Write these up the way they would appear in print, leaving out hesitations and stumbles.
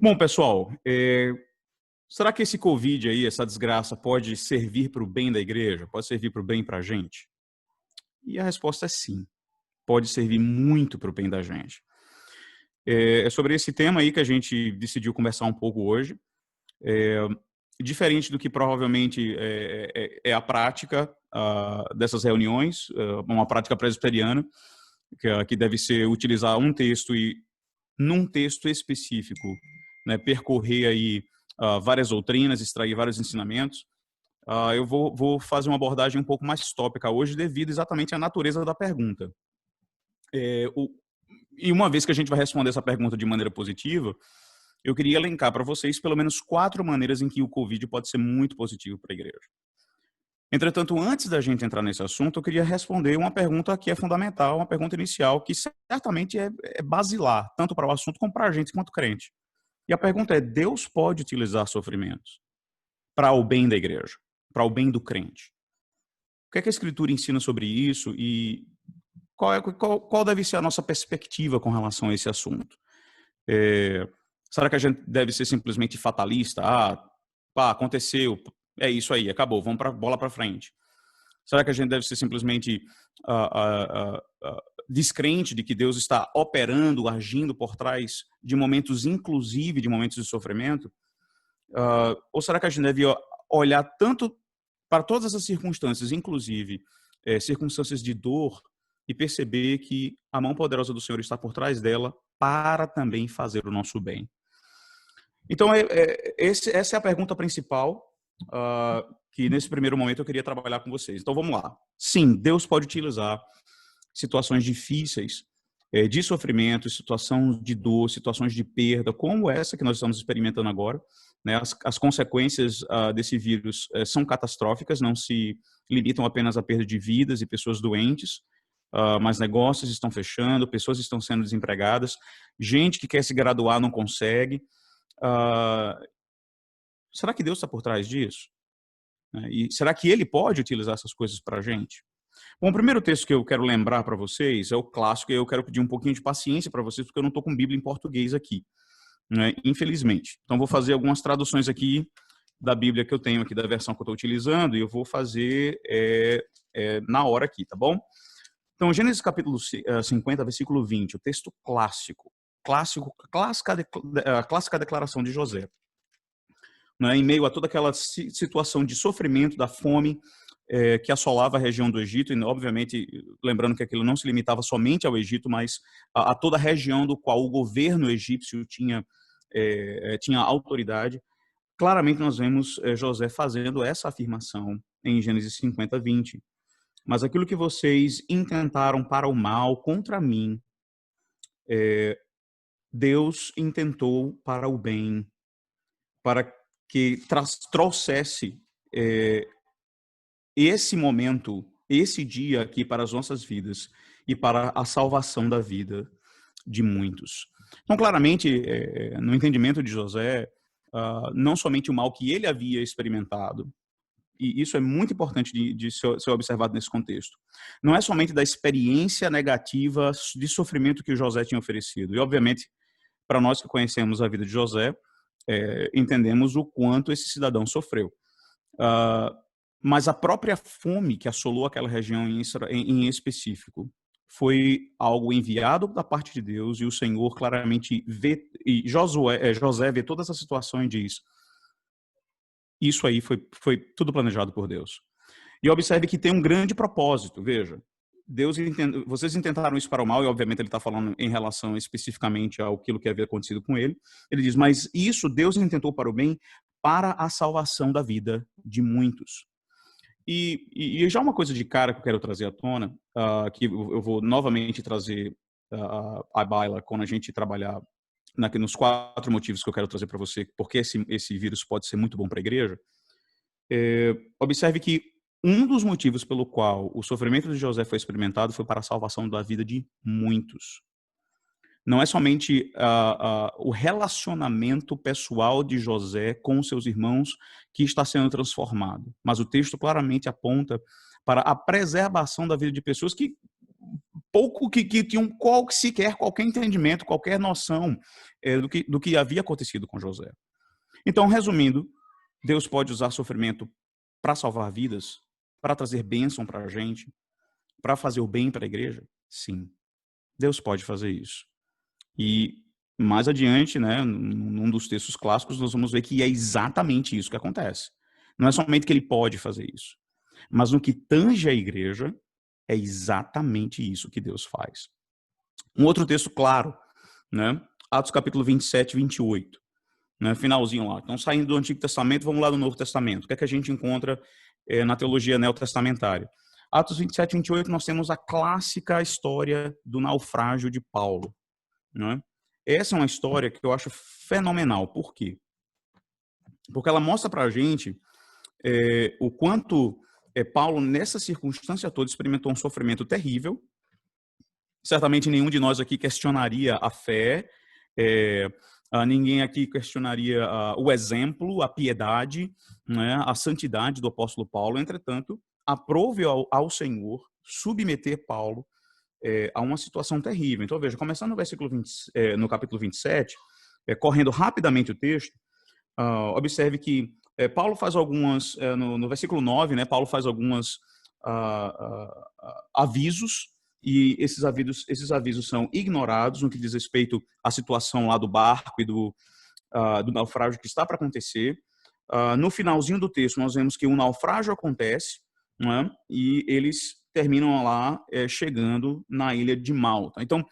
Bom, pessoal, será que esse Covid aí, essa desgraça, pode servir para o bem da igreja? Pode servir para o bem para a gente? E a resposta é sim. Pode servir muito para o bem da gente. É sobre esse tema aí que a gente decidiu conversar um pouco hoje. Diferente do que provavelmente é a prática dessas reuniões, uma prática presbiteriana, que deve ser utilizar um texto e, num texto específico, né, percorrer aí várias doutrinas, extrair vários ensinamentos. Eu vou fazer uma abordagem um pouco mais tópica hoje, devido exatamente à natureza da pergunta. E uma vez que a gente vai responder essa pergunta de maneira positiva, eu queria elencar para vocês pelo menos 4 maneiras em que o Covid pode ser muito positivo para a igreja. Entretanto, antes da gente entrar nesse assunto, eu queria responder uma pergunta que é fundamental, uma pergunta inicial, que certamente é basilar, tanto para o assunto como para a gente quanto crente. E a pergunta é: Deus pode utilizar sofrimentos para o bem da igreja, para o bem do crente? O que é que a Escritura ensina sobre isso e qual deve ser a nossa perspectiva com relação a esse assunto? Será que a gente deve ser simplesmente fatalista? Aconteceu, é isso aí, acabou, vamos para bola para frente. Será que a gente deve ser simplesmente descrente de que Deus está operando, agindo por trás de momentos, inclusive de momentos de sofrimento? Ou será que a gente deve olhar tanto para todas essas circunstâncias, inclusive circunstâncias de dor, e perceber que a mão poderosa do Senhor está por trás dela para também fazer o nosso bem? Então, essa é a pergunta principal que nesse primeiro momento eu queria trabalhar com vocês. Então vamos lá. Sim, Deus pode utilizar situações difíceis, de sofrimento, situação de dor, situações de perda, como essa que nós estamos experimentando agora, né? As consequências desse vírus são catastróficas, não se limitam apenas à perda de vidas e pessoas doentes, mas negócios estão fechando, pessoas estão sendo desempregadas, gente que quer se graduar não consegue. Será que Deus está por trás disso? E será que Ele pode utilizar essas coisas para a gente? Bom, o primeiro texto que eu quero lembrar para vocês é o clássico, e eu quero pedir um pouquinho de paciência para vocês, porque eu não estou com Bíblia em português aqui, né, infelizmente. Então, vou fazer algumas traduções aqui da Bíblia que eu tenho aqui, da versão que eu estou utilizando, e eu vou fazer na hora aqui, tá bom? Então, Gênesis capítulo 50, versículo 20, o texto clássica declaração de José. Né, em meio a toda aquela situação de sofrimento, da fome que assolava a região do Egito, e obviamente lembrando que aquilo não se limitava somente ao Egito, mas a toda a região do qual o governo egípcio tinha autoridade. Claramente nós vemos José fazendo essa afirmação em Gênesis 50, 20. Mas aquilo que vocês intentaram para o mal contra mim, Deus intentou para o bem, para que trouxesse esse momento, esse dia aqui para as nossas vidas e para a salvação da vida de muitos. Então, claramente, no entendimento de José, não somente o mal que ele havia experimentado, e isso é muito importante de ser observado nesse contexto, não é somente da experiência negativa de sofrimento que José tinha oferecido. E, obviamente, para nós que conhecemos a vida de José, entendemos o quanto esse cidadão sofreu. Mas a própria fome que assolou aquela região em específico foi algo enviado da parte de Deus, e o Senhor claramente vê, e José vê toda essa situação e diz: isso aí foi tudo planejado por Deus. E observe que tem um grande propósito, veja. Vocês intentaram isso para o mal, e obviamente ele está falando em relação especificamente àquilo que havia acontecido com ele. Ele diz: mas isso Deus intentou para o bem, para a salvação da vida de muitos. E já uma coisa de cara que eu quero trazer à tona, que eu vou novamente trazer à baila quando a gente trabalhar nos 4 motivos que eu quero trazer para você, porque esse vírus pode ser muito bom para a igreja. Observe que um dos motivos pelo qual o sofrimento de José foi experimentado foi para a salvação da vida de muitos. Não é somente o relacionamento pessoal de José com seus irmãos que está sendo transformado, mas o texto claramente aponta para a preservação da vida de pessoas que pouco que tinham sequer qualquer entendimento, qualquer noção do que havia acontecido com José. Então, resumindo, Deus pode usar sofrimento para salvar vidas, para trazer bênção para a gente, para fazer o bem para a igreja? Sim, Deus pode fazer isso. E mais adiante, né, num dos textos clássicos, nós vamos ver que é exatamente isso que acontece. Não é somente que ele pode fazer isso, mas no que tange a igreja, é exatamente isso que Deus faz. Um outro texto claro, né, Atos capítulo 27 e 28. Né, finalzinho lá. Então, saindo do Antigo Testamento, vamos lá no Novo Testamento. O que é que a gente encontra na teologia neotestamentária? Atos 27 e 28, nós temos a clássica história do naufrágio de Paulo. Né? Essa é uma história que eu acho fenomenal. Por quê? Porque ela mostra para a gente o quanto Paulo, nessa circunstância toda, experimentou um sofrimento terrível. Certamente nenhum de nós aqui questionaria a fé, ninguém aqui questionaria o exemplo, a piedade, né, a santidade do apóstolo Paulo. Entretanto, aprove ao Senhor submeter Paulo a uma situação terrível. Então, veja, começando no versículo 20, no capítulo 27, correndo rapidamente o texto, observe que Paulo faz algumas, no versículo 9, né, Paulo faz algumas avisos, e esses avisos são ignorados no que diz respeito à situação lá do barco e do naufrágio que está para acontecer. No finalzinho do texto, nós vemos que um naufrágio acontece, né, e eles terminam lá chegando na ilha de Malta. Então,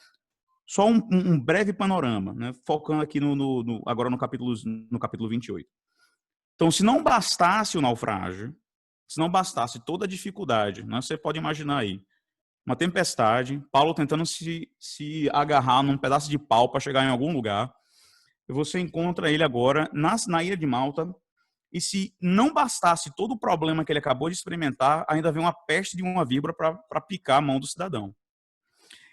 só um breve panorama, né, focando aqui agora no capítulo 28. Então, se não bastasse o naufrágio, se não bastasse toda a dificuldade, né, você pode imaginar aí, uma tempestade, Paulo tentando se agarrar num pedaço de pau para chegar em algum lugar, e você encontra ele agora na ilha de Malta, e se não bastasse todo o problema que ele acabou de experimentar, ainda vem uma peste de uma víbora para picar a mão do cidadão.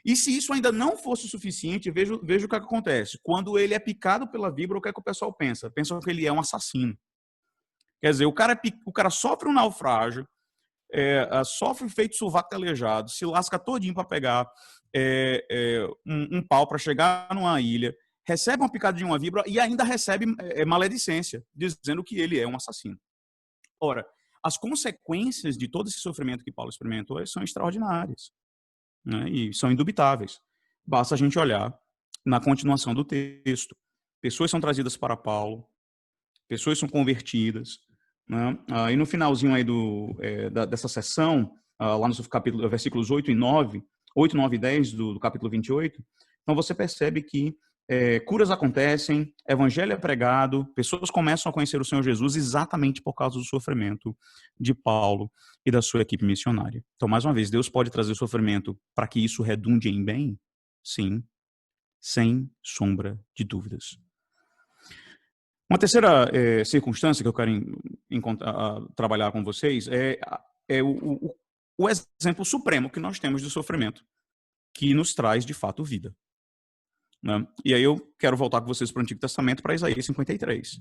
E se isso ainda não fosse o suficiente, veja o que acontece. Quando ele é picado pela víbora, o que é que o pessoal pensa? Pensam que ele é um assassino. Quer dizer, o cara sofre um naufrágio, sofre um feito sovaco calejado, se lasca todinho para pegar um pau para chegar numa ilha, recebe uma picada de uma víbora e ainda recebe maledicência, dizendo que ele é um assassino. Ora, as consequências de todo esse sofrimento que Paulo experimentou são extraordinárias, né? E são indubitáveis. Basta a gente olhar na continuação do texto. Pessoas são trazidas para Paulo, pessoas são convertidas, né? E no finalzinho aí dessa sessão, lá no capítulo, versículos 8 e 9 e 10 do capítulo 28, então você percebe que curas acontecem, evangelho é pregado, pessoas começam a conhecer o Senhor Jesus exatamente por causa do sofrimento de Paulo e da sua equipe missionária. Então, mais uma vez, Deus pode trazer sofrimento para que isso redunde em bem? Sim, sem sombra de dúvidas. Uma terceira circunstância que eu quero trabalhar com vocês é o exemplo supremo que nós temos de sofrimento, que nos traz, de fato, vida. Né? E aí eu quero voltar com vocês para o Antigo Testamento, para Isaías 53.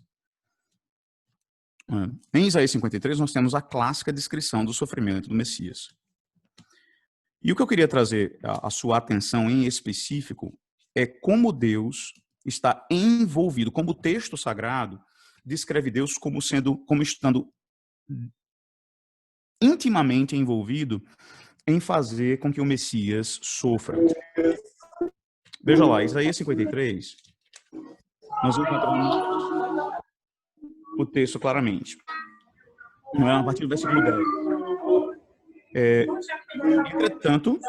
Em Isaías 53, nós temos a clássica descrição do sofrimento do Messias. E o que eu queria trazer a sua atenção em específico é como Deus está envolvido, como o texto sagrado descreve Deus como estando intimamente envolvido em fazer com que o Messias sofra. Veja lá, Isaías 53, nós encontramos o texto claramente. A partir do versículo 10. Entretanto,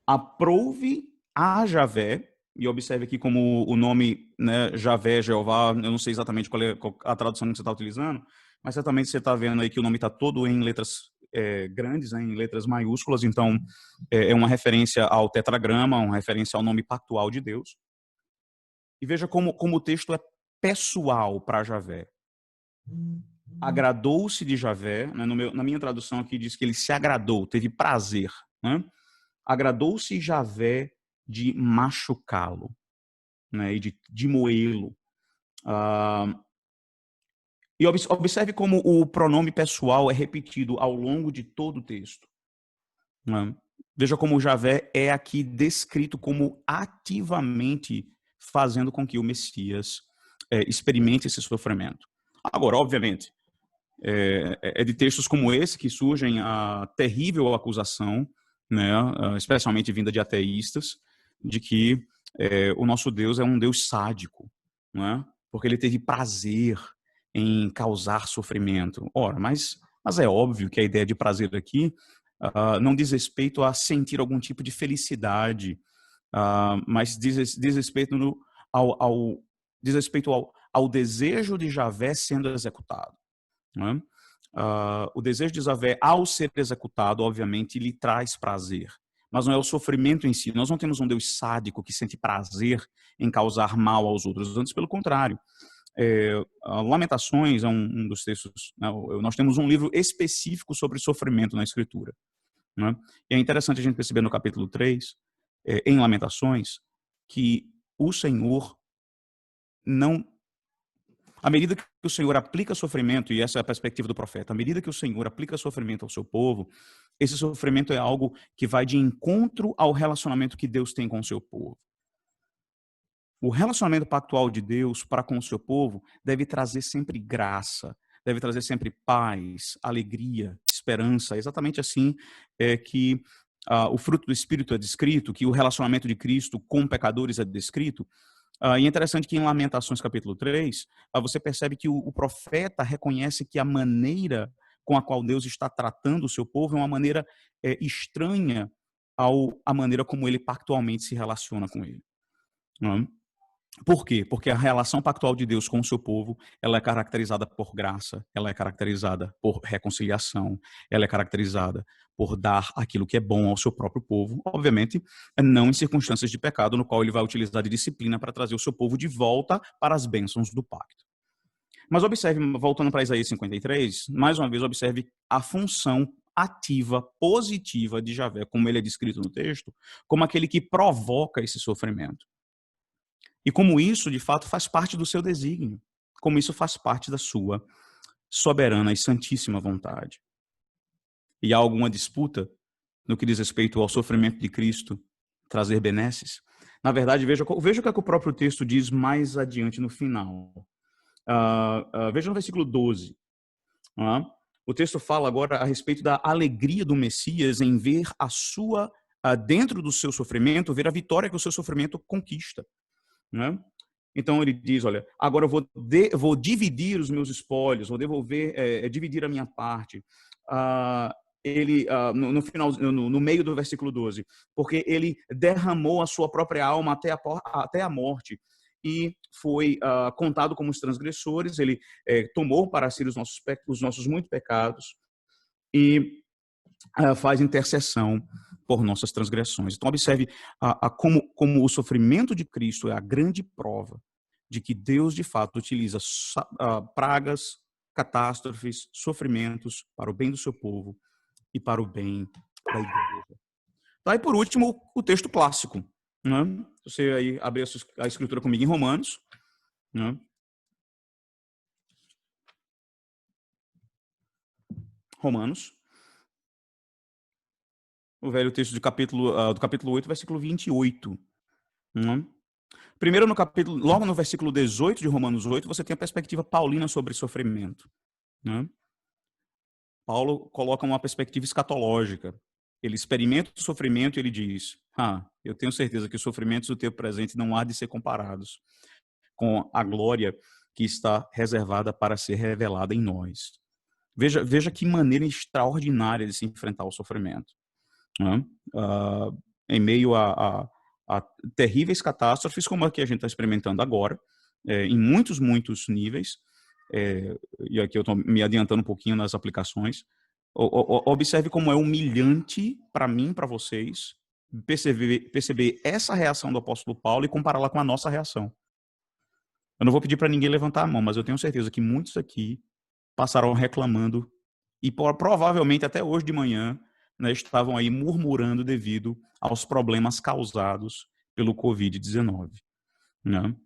aprove a Javé, e observe aqui como o nome, né, Javé, Jeová, eu não sei exatamente qual é a tradução que você está utilizando, mas certamente você está vendo aí que o nome está todo em letras grandes, né, em letras maiúsculas, então é uma referência ao tetragrama, uma referência ao nome pactual de Deus. E veja como o texto é pessoal para Javé. Agradou-se de Javé, né, na minha tradução aqui diz que ele se agradou, teve prazer, né? Agradou-se Javé de machucá-lo, né, e de moê-lo. E observe como o pronome pessoal é repetido ao longo de todo o texto. Né? Veja como Javé é aqui descrito como ativamente fazendo com que o Messias experimente esse sofrimento. Agora, obviamente, é de textos como esse que surgem a terrível acusação, né, especialmente vinda de ateístas, de que o nosso Deus é um Deus sádico, né, porque ele teve prazer em causar sofrimento. Ora, mas é óbvio que a ideia de prazer aqui não diz respeito a sentir algum tipo de felicidade, mas diz respeito diz respeito ao desejo de Javé sendo executado. Né? O desejo de Javé, ao ser executado, obviamente, lhe traz prazer. Mas não é o sofrimento em si. Nós não temos um Deus sádico que sente prazer em causar mal aos outros. Antes, pelo contrário. Lamentações é um dos textos. Né? Nós temos um livro específico sobre sofrimento na Escritura. Né? E é interessante a gente perceber no capítulo 3, em Lamentações, que o Senhor não... À medida que o Senhor aplica sofrimento, e essa é a perspectiva do profeta, à medida que o Senhor aplica sofrimento ao seu povo, esse sofrimento é algo que vai de encontro ao relacionamento que Deus tem com o seu povo. O relacionamento pactual de Deus para com o seu povo deve trazer sempre graça, deve trazer sempre paz, alegria, esperança. Exatamente assim que o fruto do Espírito é descrito, que o relacionamento de Cristo com pecadores é descrito. E é interessante que em Lamentações capítulo 3, você percebe que o profeta reconhece que a maneira com a qual Deus está tratando o seu povo é uma maneira estranha à maneira como ele pactualmente se relaciona com ele. Não é? Por quê? Porque a relação pactual de Deus com o seu povo, ela é caracterizada por graça, ela é caracterizada por reconciliação, ela é caracterizada por dar aquilo que é bom ao seu próprio povo, obviamente, não em circunstâncias de pecado, no qual ele vai utilizar de disciplina para trazer o seu povo de volta para as bênçãos do pacto. Mas observe, voltando para Isaías 53, mais uma vez observe a função ativa, positiva de Javé, como ele é descrito no texto, como aquele que provoca esse sofrimento. E como isso, de fato, faz parte do seu desígnio, como isso faz parte da sua soberana e santíssima vontade. E há alguma disputa no que diz respeito ao sofrimento de Cristo trazer benesses? Na verdade, veja o que é que o próprio texto diz mais adiante no final. Veja no versículo 12. O texto fala agora a respeito da alegria do Messias em ver a sua, dentro do seu sofrimento, ver a vitória que o seu sofrimento conquista. Né? Então ele diz, olha, agora eu vou dividir os meus espólios, vou devolver, dividir a minha parte. No final, no meio do versículo 12, porque ele derramou a sua própria alma até a morte e foi contado como os transgressores, ele tomou para si os nossos muitos pecados e faz intercessão por nossas transgressões. Então, observe como o sofrimento de Cristo é a grande prova de que Deus, de fato, utiliza pragas, catástrofes, sofrimentos para o bem do seu povo e para o bem da igreja. Tá, e por último, o texto clássico. Né? Você aí abre a escritura comigo em Romanos. Né? Romanos. O velho texto do capítulo 8, versículo 28. Né? Primeiro, logo no versículo 18 de Romanos 8, você tem a perspectiva paulina sobre sofrimento. Né? Paulo coloca uma perspectiva escatológica. Ele experimenta o sofrimento e ele diz, eu tenho certeza que os sofrimentos do tempo presente não há de ser comparados com a glória que está reservada para ser revelada em nós. Veja que maneira extraordinária de se enfrentar o sofrimento. Né? Em meio a terríveis catástrofes como a que a gente está experimentando agora, em muitos níveis, e aqui eu estou me adiantando um pouquinho nas aplicações. Observe como é humilhante para mim, para vocês, perceber essa reação do apóstolo Paulo e compará-la com a nossa reação. Eu não vou pedir para ninguém levantar a mão, mas eu tenho certeza que muitos aqui passaram reclamando e provavelmente até hoje de manhã, né, estavam aí murmurando devido aos problemas causados pelo Covid-19. Né?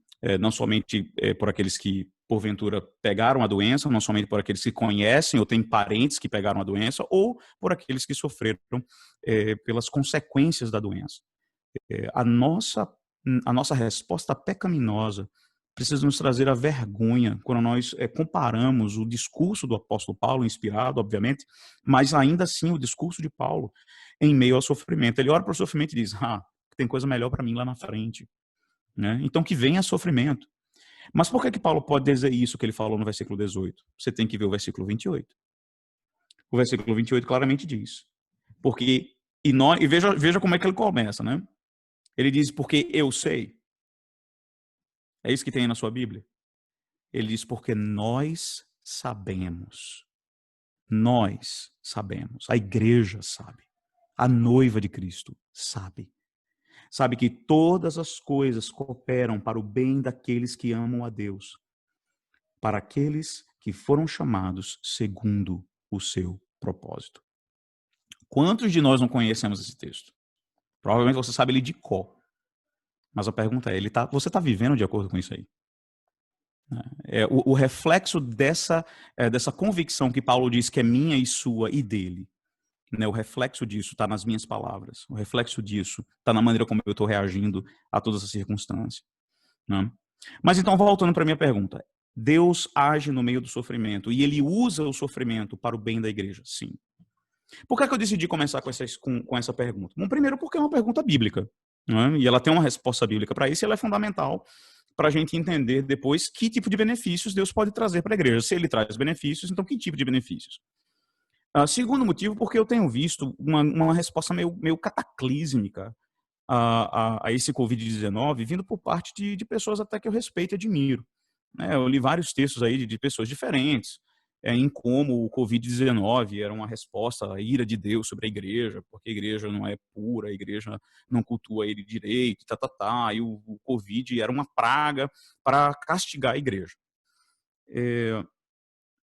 não somente por aqueles que, porventura, pegaram a doença, não somente por aqueles que conhecem ou têm parentes que pegaram a doença, ou por aqueles que sofreram pelas consequências da doença. A nossa resposta pecaminosa precisa nos trazer a vergonha quando nós comparamos o discurso do apóstolo Paulo, inspirado, obviamente, mas ainda assim o discurso de Paulo em meio ao sofrimento. Ele olha para o sofrimento e diz, tem coisa melhor para mim lá na frente. Né? Então que venha sofrimento. Mas por que Paulo pode dizer isso que ele falou no versículo 18? Você tem que ver o versículo 28. O versículo 28 claramente diz. Porque, e veja como é que ele começa, né? Ele diz, porque eu sei. É isso que tem aí na sua Bíblia? Ele diz, porque nós sabemos. Nós sabemos. A igreja sabe. A noiva de Cristo sabe. Sabe que todas as coisas cooperam para o bem daqueles que amam a Deus. Para aqueles que foram chamados segundo o seu propósito. Quantos de nós não conhecemos esse texto? Provavelmente você sabe ele de cor. Mas a pergunta é, você está vivendo de acordo com isso aí? O reflexo dessa convicção que Paulo diz que é minha e sua e dele, né, o reflexo disso está nas minhas palavras, o reflexo disso está na maneira como eu estou reagindo a todas as circunstâncias. Né? Mas então, voltando para a minha pergunta, Deus age no meio do sofrimento e ele usa o sofrimento para o bem da igreja? Sim. Por que eu decidi começar com essa pergunta? Bom, primeiro porque é uma pergunta bíblica, né? E ela tem uma resposta bíblica para isso e ela é fundamental para a gente entender depois que tipo de benefícios Deus pode trazer para a igreja. Se ele traz benefícios, então que tipo de benefícios? Segundo motivo, porque eu tenho visto uma resposta meio cataclísmica a esse Covid-19 vindo por parte de pessoas até que eu respeito e admiro. Eu li vários textos aí de pessoas diferentes em como o Covid-19 era uma resposta à ira de Deus sobre a igreja, porque a igreja não é pura, a igreja não cultua ele direito, e o Covid era uma praga para castigar a igreja.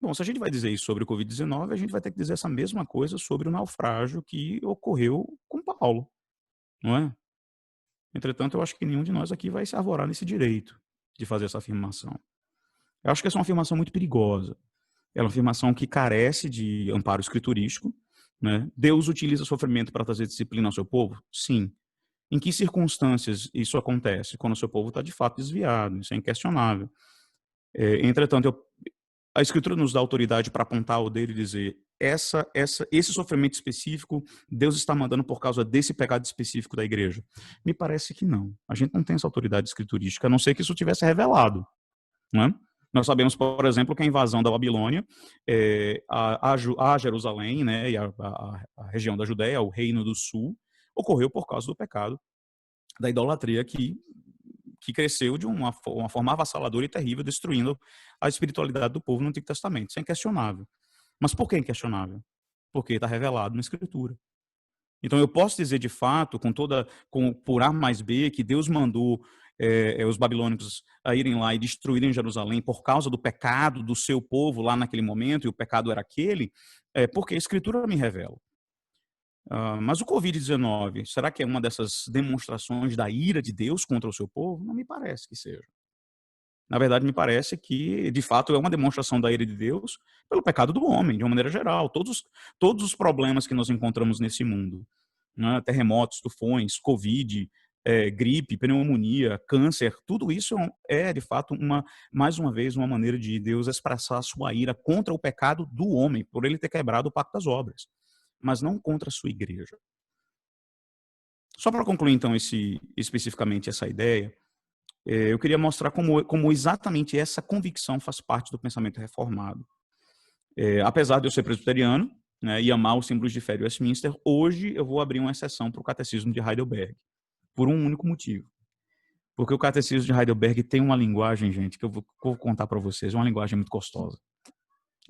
Bom, se a gente vai dizer isso sobre o Covid-19, a gente vai ter que dizer essa mesma coisa sobre o naufrágio que ocorreu com Paulo, não é? Entretanto, eu acho que nenhum de nós aqui vai se arvorar nesse direito de fazer essa afirmação. Eu acho que essa é uma afirmação muito perigosa. É uma afirmação que carece de amparo escriturístico. Né? Deus utiliza sofrimento para trazer disciplina ao seu povo? Sim. Em que circunstâncias isso acontece? Quando o seu povo está de fato desviado, isso é inquestionável. Entretanto, a Escritura nos dá autoridade para apontar o dedo e dizer esse sofrimento específico Deus está mandando por causa desse pecado específico da igreja. Me parece que não. A gente não tem essa autoridade escriturística, a não ser que isso tivesse revelado. Não é? Nós sabemos, por exemplo, que a invasão da Babilônia a Jerusalém, né, e a região da Judéia, o reino do sul, ocorreu por causa do pecado da idolatria que cresceu de uma forma avassaladora e terrível, destruindo a espiritualidade do povo no Antigo Testamento. Isso é inquestionável. Mas por que inquestionável? Porque está revelado na Escritura. Então eu posso dizer de fato, por A mais B, que Deus mandou os babilônicos a irem lá e destruírem Jerusalém por causa do pecado do seu povo lá naquele momento, e o pecado era aquele, porque a Escritura me revela. Mas o Covid-19, será que é uma dessas demonstrações da ira de Deus contra o seu povo? Não me parece que seja. Na verdade, me parece que, de fato, é uma demonstração da ira de Deus pelo pecado do homem, de uma maneira geral. Todos os problemas que nós encontramos nesse mundo, né? Terremotos, tufões, Covid, gripe, pneumonia, câncer, tudo isso é, de fato, mais uma vez, uma maneira de Deus expressar a sua ira contra o pecado do homem, por ele ter quebrado o pacto das obras, mas não contra a sua igreja. Só para concluir, então, especificamente essa ideia, eu queria mostrar como exatamente essa convicção faz parte do pensamento reformado. Apesar de eu ser presbiteriano, né, e amar os símbolos de fé de Westminster, hoje eu vou abrir uma exceção para o Catecismo de Heidelberg, por um único motivo. Porque o Catecismo de Heidelberg tem uma linguagem, gente, que eu vou contar para vocês, uma linguagem muito gostosa.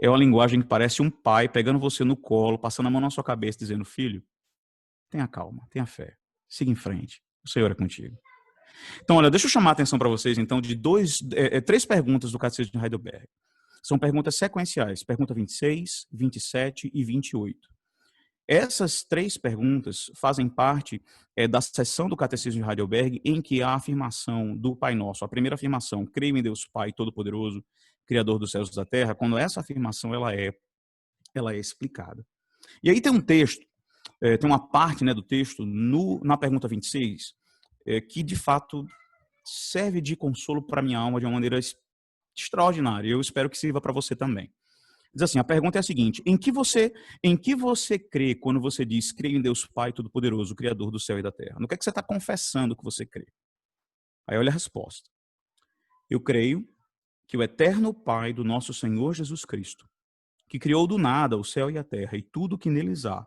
É uma linguagem que parece um pai pegando você no colo, passando a mão na sua cabeça, dizendo, filho, tenha calma, tenha fé, siga em frente, o Senhor é contigo. Então, olha, deixa eu chamar a atenção para vocês, então, de três perguntas do Catecismo de Heidelberg. São perguntas sequenciais, pergunta 26, 27 e 28. Essas 3 perguntas fazem parte da seção do Catecismo de Heidelberg em que a afirmação do Pai Nosso, a primeira afirmação, creio em Deus Pai Todo-Poderoso, Criador dos céus e da terra, quando essa afirmação ela é explicada. E aí tem um texto, tem uma parte, né, do texto na pergunta 26, que de fato serve de consolo para a minha alma de uma maneira extraordinária. Eu espero que sirva para você também. Diz assim, a pergunta é a seguinte: em que você crê quando você diz creio em Deus Pai Todo-Poderoso, Criador do céu e da terra? No que é que você está confessando que você crê? Aí olha a resposta. Eu creio que o eterno Pai do nosso Senhor Jesus Cristo, que criou do nada o céu e a terra e tudo o que neles há,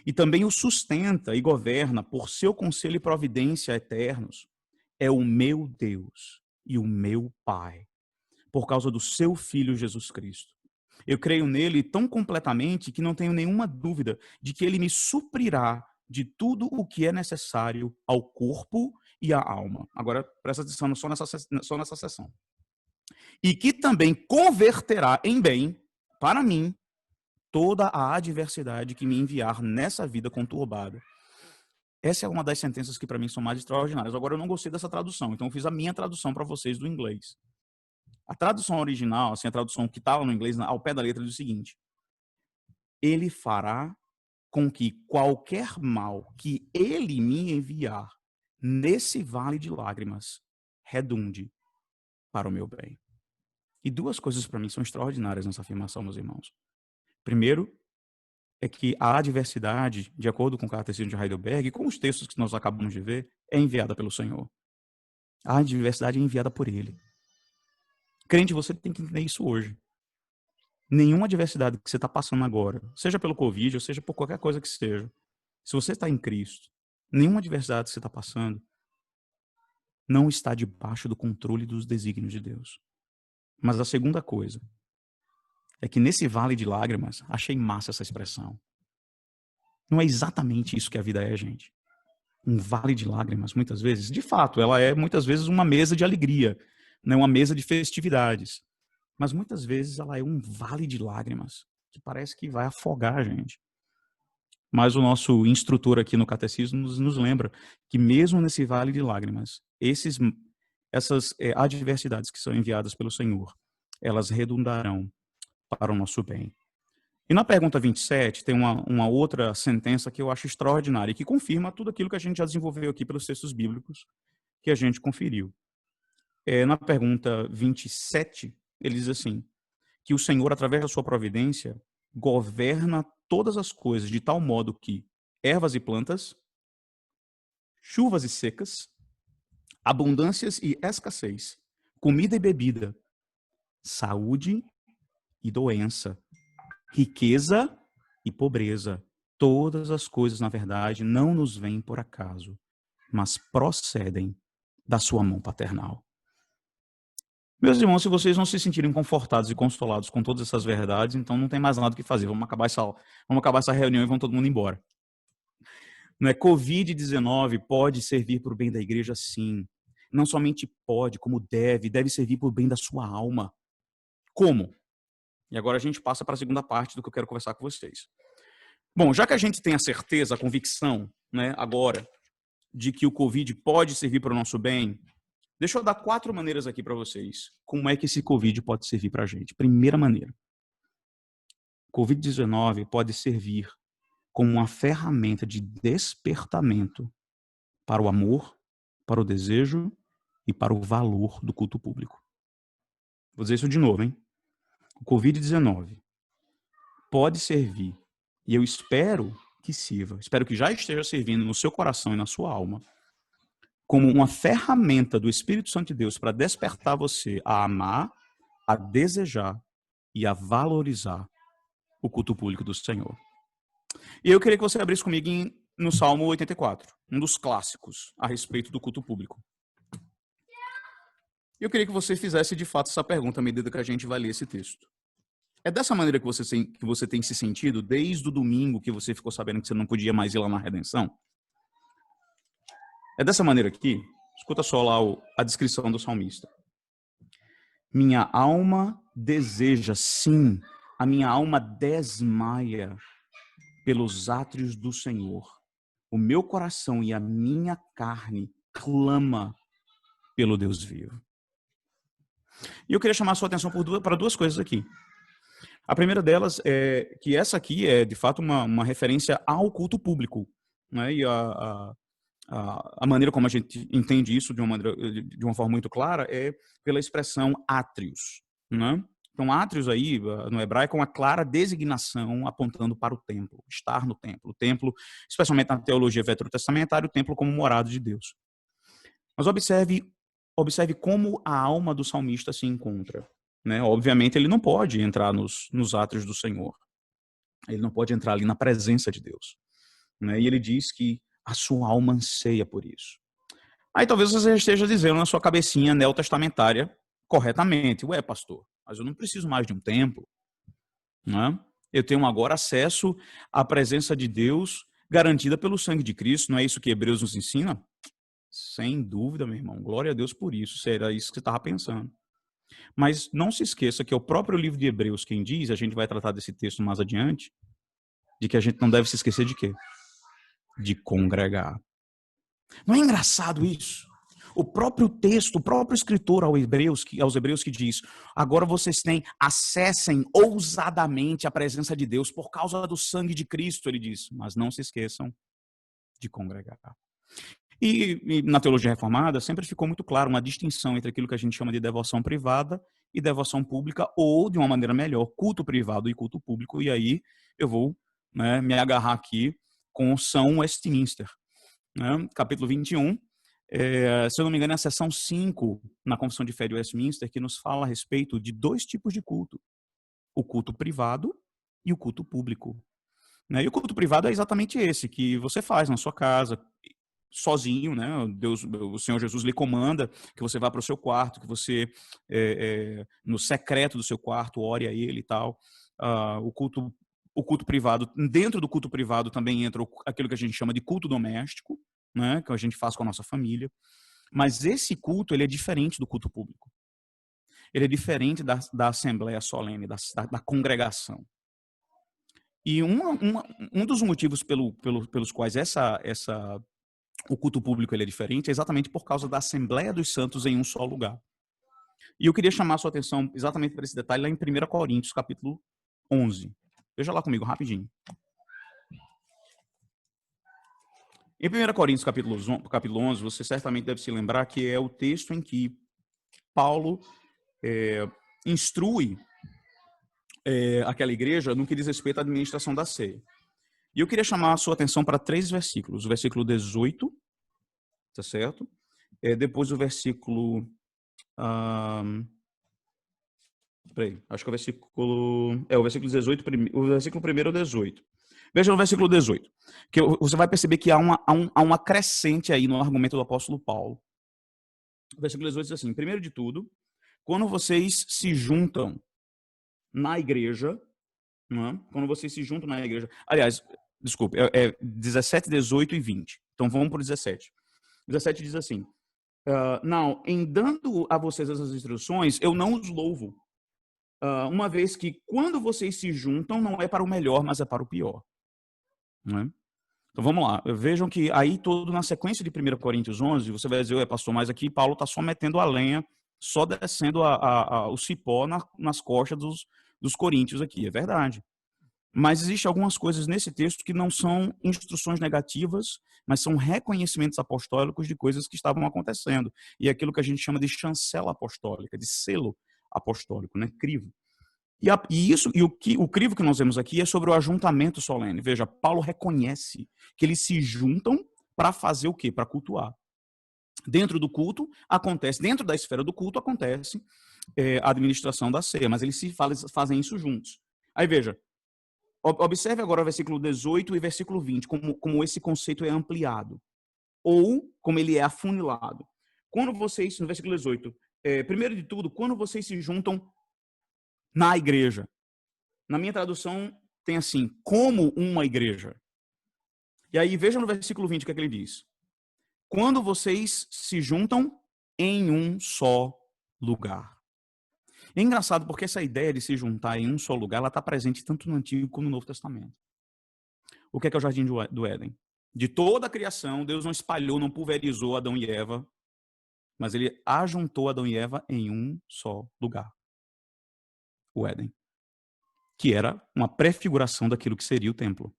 e também o sustenta e governa por seu conselho e providência eternos, é o meu Deus e o meu Pai, por causa do seu Filho Jesus Cristo. Eu creio nele tão completamente que não tenho nenhuma dúvida de que ele me suprirá de tudo o que é necessário ao corpo e à alma. Agora, presta atenção só nessa sessão. E que também converterá em bem, para mim, toda a adversidade que me enviar nessa vida conturbada. Essa é uma das sentenças que para mim são mais extraordinárias. Agora, eu não gostei dessa tradução, então eu fiz a minha tradução para vocês do inglês. A tradução original, assim, a tradução que estava no inglês, ao pé da letra, diz o seguinte: ele fará com que qualquer mal que ele me enviar nesse vale de lágrimas redunde para o meu bem. E 2 coisas para mim são extraordinárias nessa afirmação, meus irmãos. Primeiro, é que a adversidade, de acordo com o Catecismo de Heidelberg, e com os textos que nós acabamos de ver, é enviada pelo Senhor. A adversidade é enviada por Ele. Crente, você tem que entender isso hoje. Nenhuma adversidade que você está passando agora, seja pelo Covid, ou seja por qualquer coisa que seja, se você está em Cristo, nenhuma adversidade que você está passando não está debaixo do controle dos desígnios de Deus. Mas a segunda coisa é que nesse vale de lágrimas, achei massa essa expressão. Não é exatamente isso que a vida é, gente. Um vale de lágrimas, muitas vezes, de fato, ela é muitas vezes uma mesa de alegria, né? Uma mesa de festividades. Mas muitas vezes ela é um vale de lágrimas, que parece que vai afogar a gente. Mas o nosso instrutor aqui no Catecismo nos lembra que mesmo nesse vale de lágrimas, essas adversidades que são enviadas pelo Senhor, elas redundarão para o nosso bem. E na pergunta 27, tem uma outra sentença que eu acho extraordinária e que confirma tudo aquilo que a gente já desenvolveu aqui pelos textos bíblicos que a gente conferiu. Na pergunta 27, ele diz assim, que o Senhor, através da sua providência, governa todas as coisas de tal modo que ervas e plantas, chuvas e secas, abundâncias e escassez, comida e bebida, saúde e doença, riqueza e pobreza, todas as coisas, na verdade, não nos vêm por acaso, mas procedem da sua mão paternal. Meus irmãos, se vocês não se sentirem confortados e consolados com todas essas verdades, então não tem mais nada o que fazer. Vamos acabar essa reunião e vamos todo mundo embora. Não é? Covid-19 pode servir para o bem da igreja, sim. Não somente pode, como deve servir para o bem da sua alma. Como? E agora a gente passa para a segunda parte do que eu quero conversar com vocês. Bom, já que a gente tem a certeza, a convicção, né, agora, de que o Covid pode servir para o nosso bem, deixa eu dar 4 maneiras aqui para vocês. Como é que esse Covid pode servir para a gente? Primeira maneira. Covid-19 pode servir como uma ferramenta de despertamento para o amor, para o desejo e para o valor do culto público. Vou dizer isso de novo, hein? O Covid-19 pode servir, e eu espero que sirva, espero que já esteja servindo no seu coração e na sua alma, como uma ferramenta do Espírito Santo de Deus para despertar você a amar, a desejar e a valorizar o culto público do Senhor. E eu queria que você abrisse comigo no Salmo 84, um dos clássicos a respeito do culto público. Eu queria que você fizesse de fato essa pergunta à medida que a gente vai ler esse texto. É dessa maneira que você tem se sentido desde o domingo que você ficou sabendo que você não podia mais ir lá na redenção? É dessa maneira aqui? Escuta só lá a descrição do salmista. Minha alma deseja, sim, a minha alma desmaia pelos átrios do Senhor. O meu coração e a minha carne clama pelo Deus vivo. E eu queria chamar a sua atenção para duas coisas aqui. A primeira delas é que essa aqui é, de fato, uma referência ao culto público, né? E a maneira como a gente entende isso de uma forma muito clara é pela expressão átrios, né? Então, átrios aí, no hebraico, é uma clara designação apontando para o templo, estar no templo. O templo, especialmente na teologia veterotestamentária, o templo como morada de Deus. Mas observe como a alma do salmista se encontra, né? Obviamente, ele não pode entrar nos átrios do Senhor. Ele não pode entrar ali na presença de Deus, né? E ele diz que a sua alma anseia por isso. Aí talvez você esteja dizendo na sua cabecinha neotestamentária corretamente: ué, pastor, mas eu não preciso mais de um templo, né? Eu tenho agora acesso à presença de Deus garantida pelo sangue de Cristo. Não é isso que Hebreus nos ensina? Sem dúvida, meu irmão. Glória a Deus por isso. Se era isso que você estava pensando. Mas não se esqueça que é o próprio livro de Hebreus quem diz, a gente vai tratar desse texto mais adiante, de que a gente não deve se esquecer de quê? De congregar. Não é engraçado isso? O próprio texto, o próprio escritor aos Hebreus que diz: agora vocês acessem ousadamente a presença de Deus por causa do sangue de Cristo, ele diz, mas não se esqueçam de congregar. E na teologia reformada sempre ficou muito claro uma distinção entre aquilo que a gente chama de devoção privada e devoção pública, ou, de uma maneira melhor, culto privado e culto público. E aí eu vou, né, me agarrar aqui com São Westminster, né, capítulo 21. Se eu não me engano, é a seção 5 na Confissão de Fé de Westminster, que nos fala a respeito de dois tipos de culto: o culto privado e o culto público. Né? E o culto privado é exatamente esse, que você faz na sua casa, sozinho, né? O Senhor Jesus lhe comanda que você vá para o seu quarto, que você, no secreto do seu quarto, ore a Ele e tal. O culto privado, dentro do culto privado também entra aquilo que a gente chama de culto doméstico, né? Que a gente faz com a nossa família. Mas esse culto, ele é diferente do culto público. Ele é diferente da assembleia solene, da congregação. E um dos motivos pelos quais o culto público ele é diferente é exatamente por causa da Assembleia dos Santos em um só lugar. E eu queria chamar a sua atenção exatamente para esse detalhe lá em 1 Coríntios, capítulo 11. Veja lá comigo, rapidinho. Em 1 Coríntios, capítulo 11, você certamente deve se lembrar que é o texto em que Paulo instrui aquela igreja no que diz respeito à administração da ceia. E eu queria chamar a sua atenção para 3 versículos. O versículo 18, tá certo? Depois o versículo... acho que é o versículo... o versículo 18, o versículo primeiro é o 18. Veja no versículo 18, que você vai perceber que há uma crescente aí no argumento do apóstolo Paulo. O versículo 18 diz assim: primeiro de tudo, quando vocês se juntam na igreja, né? Quando vocês se juntam na igreja... Aliás, desculpe, 17, 18 e 20. Então vamos para o 17. 17 diz assim: não, em dando a vocês essas instruções, eu não os louvo, uma vez que quando vocês se juntam, não é para o melhor, mas é para o pior. Né? Então vamos lá, vejam que aí todo na sequência de 1 Coríntios 11, você vai dizer: pastor, mas aqui Paulo está só metendo a lenha, só descendo o cipó nas costas dos coríntios aqui, é verdade. Mas existem algumas coisas nesse texto que não são instruções negativas, mas são reconhecimentos apostólicos de coisas que estavam acontecendo. E é aquilo que a gente chama de chancela apostólica, de selo apostólico, né? Crivo. O crivo que nós vemos aqui é sobre o ajuntamento solene. Veja, Paulo reconhece que eles se juntam para fazer o quê? Para cultuar. Dentro do culto acontece, dentro da esfera do culto acontece a administração da ceia, mas eles fazem isso juntos. Aí veja, observe agora o versículo 18 e versículo 20, como esse conceito é ampliado, ou como ele é afunilado. Quando vocês, no versículo 18, primeiro de tudo, quando vocês se juntam na igreja. Na minha tradução tem assim: como uma igreja. E aí veja no versículo 20 o que é que ele diz: quando vocês se juntam em um só lugar. É engraçado porque essa ideia de se juntar em um só lugar, ela está presente tanto no Antigo como no Novo Testamento. O que é o jardim do Éden? De toda a criação, Deus não espalhou, não pulverizou Adão e Eva, mas ele ajuntou Adão e Eva em um só lugar, o Éden, que era uma prefiguração daquilo que seria o templo.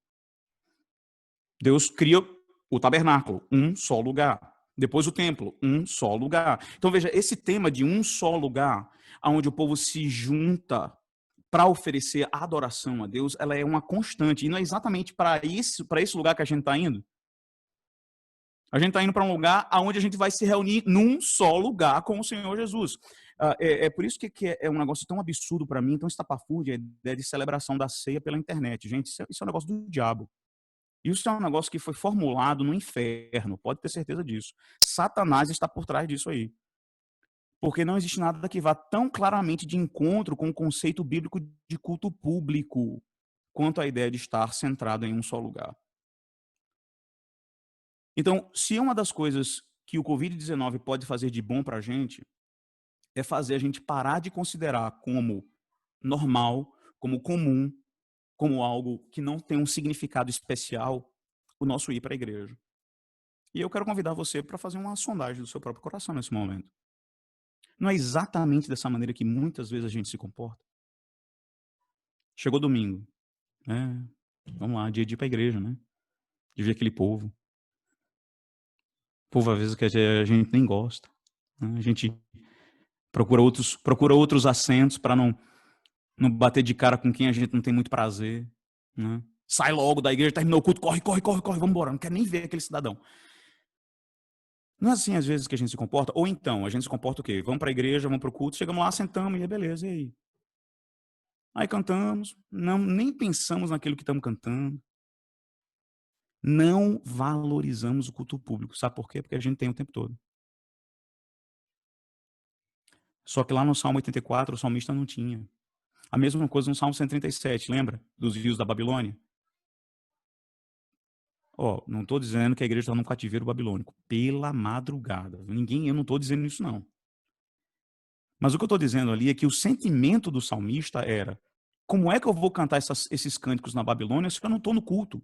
Deus cria o tabernáculo, um só lugar. Depois o templo, um só lugar. Então veja, esse tema de um só lugar, onde o povo se junta para oferecer adoração a Deus, ela é uma constante. E não é exatamente para esse lugar que a gente está indo. A gente está indo para um lugar onde a gente vai se reunir num só lugar com o Senhor Jesus. É por isso que é um negócio tão absurdo para mim, tão estapafúrdio, a ideia de celebração da ceia pela internet. Gente, isso é um negócio do diabo. Isso é um negócio que foi formulado no inferno, pode ter certeza disso. Satanás está por trás disso aí. Porque não existe nada que vá tão claramente de encontro com o conceito bíblico de culto público quanto a ideia de estar centrado em um só lugar. Então, se uma das coisas que o Covid-19 pode fazer de bom para a gente é fazer a gente parar de considerar como normal, como comum, como algo que não tem um significado especial, o nosso ir para a igreja. E eu quero convidar você para fazer uma sondagem do seu próprio coração nesse momento. Não é exatamente dessa maneira que muitas vezes a gente se comporta? Chegou domingo, né? Vamos lá, dia de ir para a igreja, né? De ver aquele povo. Povo, às vezes, que a gente nem gosta. Né? A gente procura outros assentos para não bater de cara com quem a gente não tem muito prazer. Né? Sai logo da igreja, terminou o culto, corre, vamos embora. Não quer nem ver aquele cidadão. Não é assim, às vezes, que a gente se comporta? Ou então, a gente se comporta o quê? Vamos para a igreja, vamos para o culto, chegamos lá, sentamos e é beleza, e aí? Aí cantamos, nem pensamos naquilo que estamos cantando. Não valorizamos o culto público. Sabe por quê? Porque a gente tem o tempo todo. Só que lá no Salmo 84, o salmista não tinha. A mesma coisa no Salmo 137, lembra? Dos rios da Babilônia. Não estou dizendo que a igreja está num cativeiro babilônico. Pela madrugada. Eu não estou dizendo isso, não. Mas o que eu estou dizendo ali é que o sentimento do salmista era: como é que eu vou cantar esses cânticos na Babilônia se eu não estou no culto?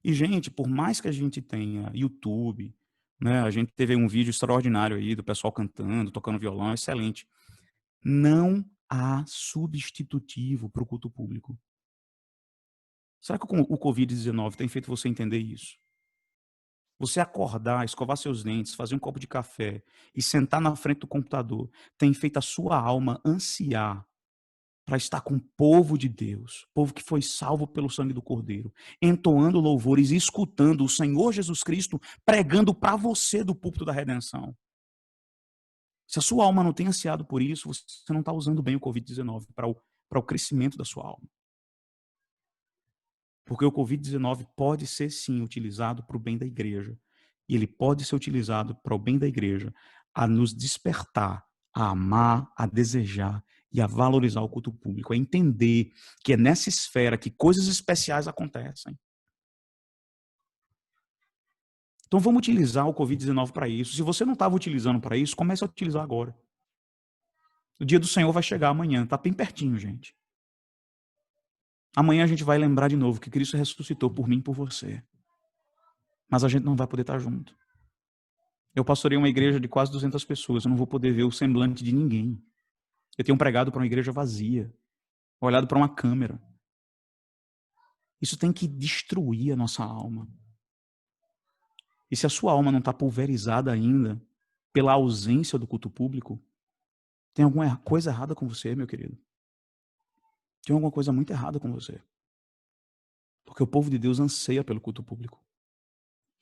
E, gente, por mais que a gente tenha YouTube, né, a gente teve um vídeo extraordinário aí do pessoal cantando, tocando violão, excelente. Não há substitutivo para o culto público. Será que o Covid-19 tem feito você entender isso? Você acordar, escovar seus dentes, fazer um copo de café e sentar na frente do computador tem feito a sua alma ansiar para estar com o povo de Deus, povo que foi salvo pelo sangue do Cordeiro, entoando louvores e escutando o Senhor Jesus Cristo pregando para você do púlpito da redenção. Se a sua alma não tem ansiado por isso, você não está usando bem o Covid-19 para o crescimento da sua alma. Porque o Covid-19 pode ser, sim, utilizado para o bem da igreja. E ele pode ser utilizado para o bem da igreja a nos despertar, a amar, a desejar e a valorizar o culto público, a entender que é nessa esfera que coisas especiais acontecem. Então vamos utilizar o Covid-19 para isso. Se você não estava utilizando para isso, comece a utilizar agora. O dia do Senhor vai chegar amanhã, está bem pertinho, gente. Amanhã a gente vai lembrar de novo que Cristo ressuscitou por mim e por você. Mas a gente não vai poder estar junto. Eu pastorei uma igreja de quase 200 pessoas, eu não vou poder ver o semblante de ninguém. Eu tenho pregado para uma igreja vazia, olhado para uma câmera. Isso tem que destruir a nossa alma. E se a sua alma não está pulverizada ainda pela ausência do culto público, tem alguma coisa errada com você, meu querido. Tem alguma coisa muito errada com você. Porque o povo de Deus anseia pelo culto público.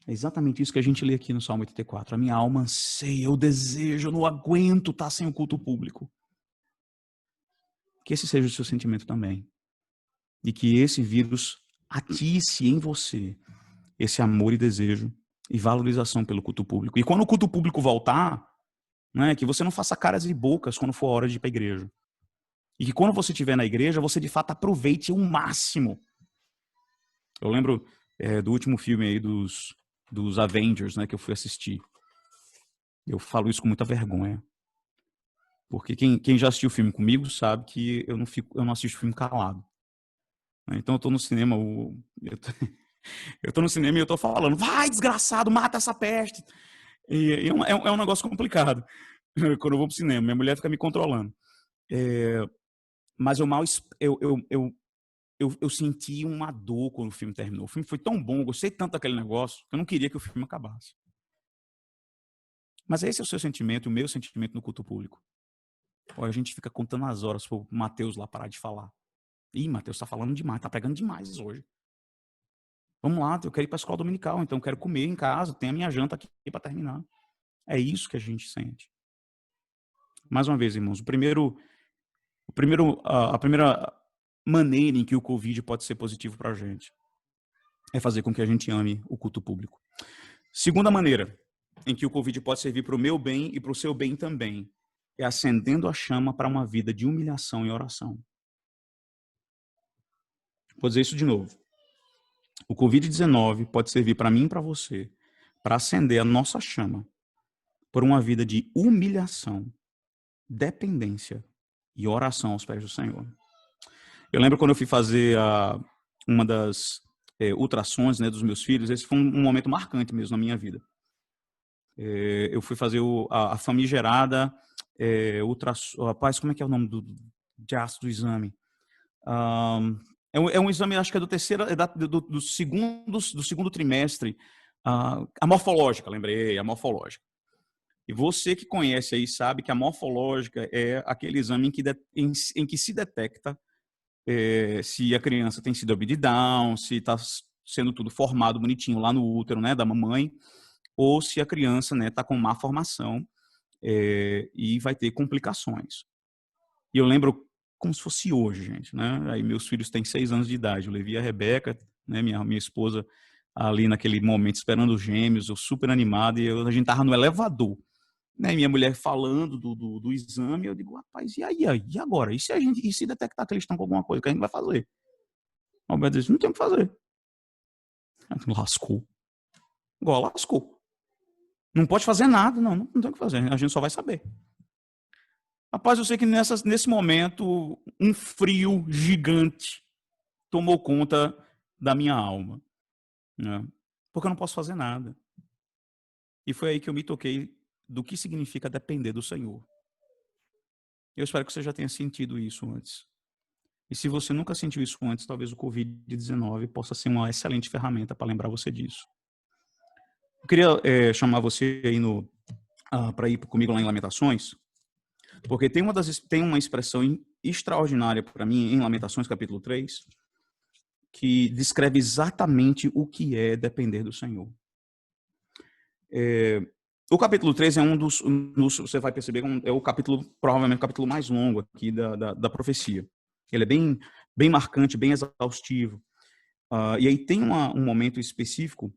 É exatamente isso que a gente lê aqui no Salmo 84. A minha alma anseia, eu desejo, eu não aguento estar sem o culto público. Que esse seja o seu sentimento também. E que esse vírus atice em você esse amor e desejo e valorização pelo culto público. E quando o culto público voltar, né, que você não faça caras e bocas quando for a hora de ir para a igreja. E que quando você estiver na igreja, você de fato aproveite o máximo. Eu lembro do último filme aí dos Avengers, né, que eu fui assistir. Eu falo isso com muita vergonha. Porque quem já assistiu o filme comigo sabe que eu não assisto filme calado. Então eu tô no cinema, eu tô no cinema e eu tô falando, vai, desgraçado, mata essa peste. E é um negócio complicado quando eu vou pro cinema. Minha mulher fica me controlando. Mas eu senti uma dor quando o filme terminou. O filme foi tão bom, eu gostei tanto daquele negócio, que eu não queria que o filme acabasse. Mas esse é o seu sentimento, o meu sentimento no culto público. Ou a gente fica contando as horas pro Mateus lá parar de falar. Ih, Mateus tá falando demais, tá pregando demais hoje. Vamos lá, eu quero ir pra escola dominical, então eu quero comer em casa, tem a minha janta aqui para terminar. É isso que a gente sente. Mais uma vez, irmãos, a primeira maneira em que o Covid pode ser positivo para a gente é fazer com que a gente ame o culto público. Segunda maneira em que o Covid pode servir para o meu bem e para o seu bem também é acendendo a chama para uma vida de humilhação e oração. Vou dizer isso de novo. O Covid-19 pode servir para mim e para você para acender a nossa chama por uma vida de humilhação, dependência e oração aos pés do Senhor. Eu lembro quando eu fui fazer uma das ultrassons, né, dos meus filhos. Esse foi um momento marcante mesmo na minha vida. Eu fui fazer a famigerada ultrassom. Rapaz, como é que é o nome do exame? É um exame, acho que é do terceiro, do segundo trimestre. A morfológica, lembrei, a morfológica. E você que conhece aí sabe que a morfológica é aquele exame em que se detecta se a criança tem síndrome de Down, se está sendo tudo formado bonitinho lá no útero, né, da mamãe, ou se a criança, né, está com má formação e vai ter complicações. E eu lembro como se fosse hoje, gente, né? Aí meus filhos têm 6 anos de idade, eu levei a Rebeca, né, minha esposa, ali naquele momento esperando os gêmeos, eu super animado, e a gente tava no elevador, né, minha mulher falando do exame. Eu digo, rapaz, e aí? E agora? E se detectar que eles estão com alguma coisa, o que a gente vai fazer? O Alberto disse, não tem o que fazer. Lascou. Igual lascou. Não pode fazer nada, não tem o que fazer, a gente só vai saber. Rapaz, eu sei que nesse momento, um frio gigante tomou conta da minha alma, né? Porque eu não posso fazer nada. E foi aí que eu me toquei do que significa depender do Senhor. Eu espero que você já tenha sentido isso antes. E se você nunca sentiu isso antes, talvez o Covid-19 possa ser uma excelente ferramenta para lembrar você disso. Eu queria chamar você aí para ir comigo lá em Lamentações, porque tem uma expressão extraordinária para mim em Lamentações, capítulo 3, que descreve exatamente o que é depender do Senhor. O capítulo 3 é você vai perceber, é o capítulo, provavelmente o capítulo mais longo aqui da profecia. Ele é bem marcante, bem exaustivo. E aí tem um momento específico,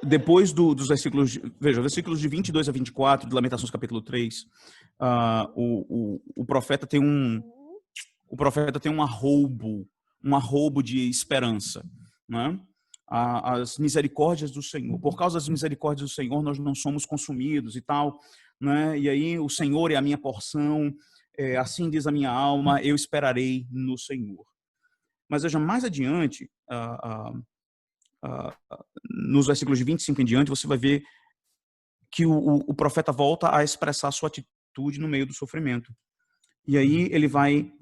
depois dos versículos, veja, versículos de 22 a 24, de Lamentações capítulo 3, o profeta tem um arroubo de esperança, né? As misericórdias do Senhor. Por causa das misericórdias do Senhor, nós não somos consumidos e tal, né? E aí o Senhor é a minha porção, assim diz a minha alma, eu esperarei no Senhor. Mas veja, mais adiante, nos versículos de 25 em diante, você vai ver que o profeta volta a expressar sua atitude no meio do sofrimento. E aí ele vai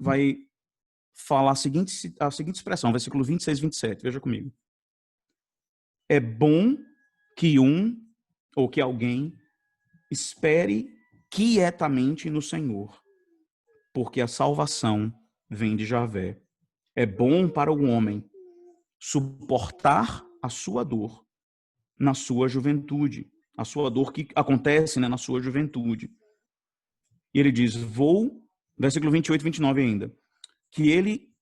falar a seguinte expressão, versículo 26 e 27, veja comigo. É bom que que alguém espere quietamente no Senhor, porque a salvação vem de Javé. É bom para o homem suportar a sua dor na sua juventude, a sua dor que acontece, né, na sua juventude. E ele diz, versículo 28 e 29 ainda, que ele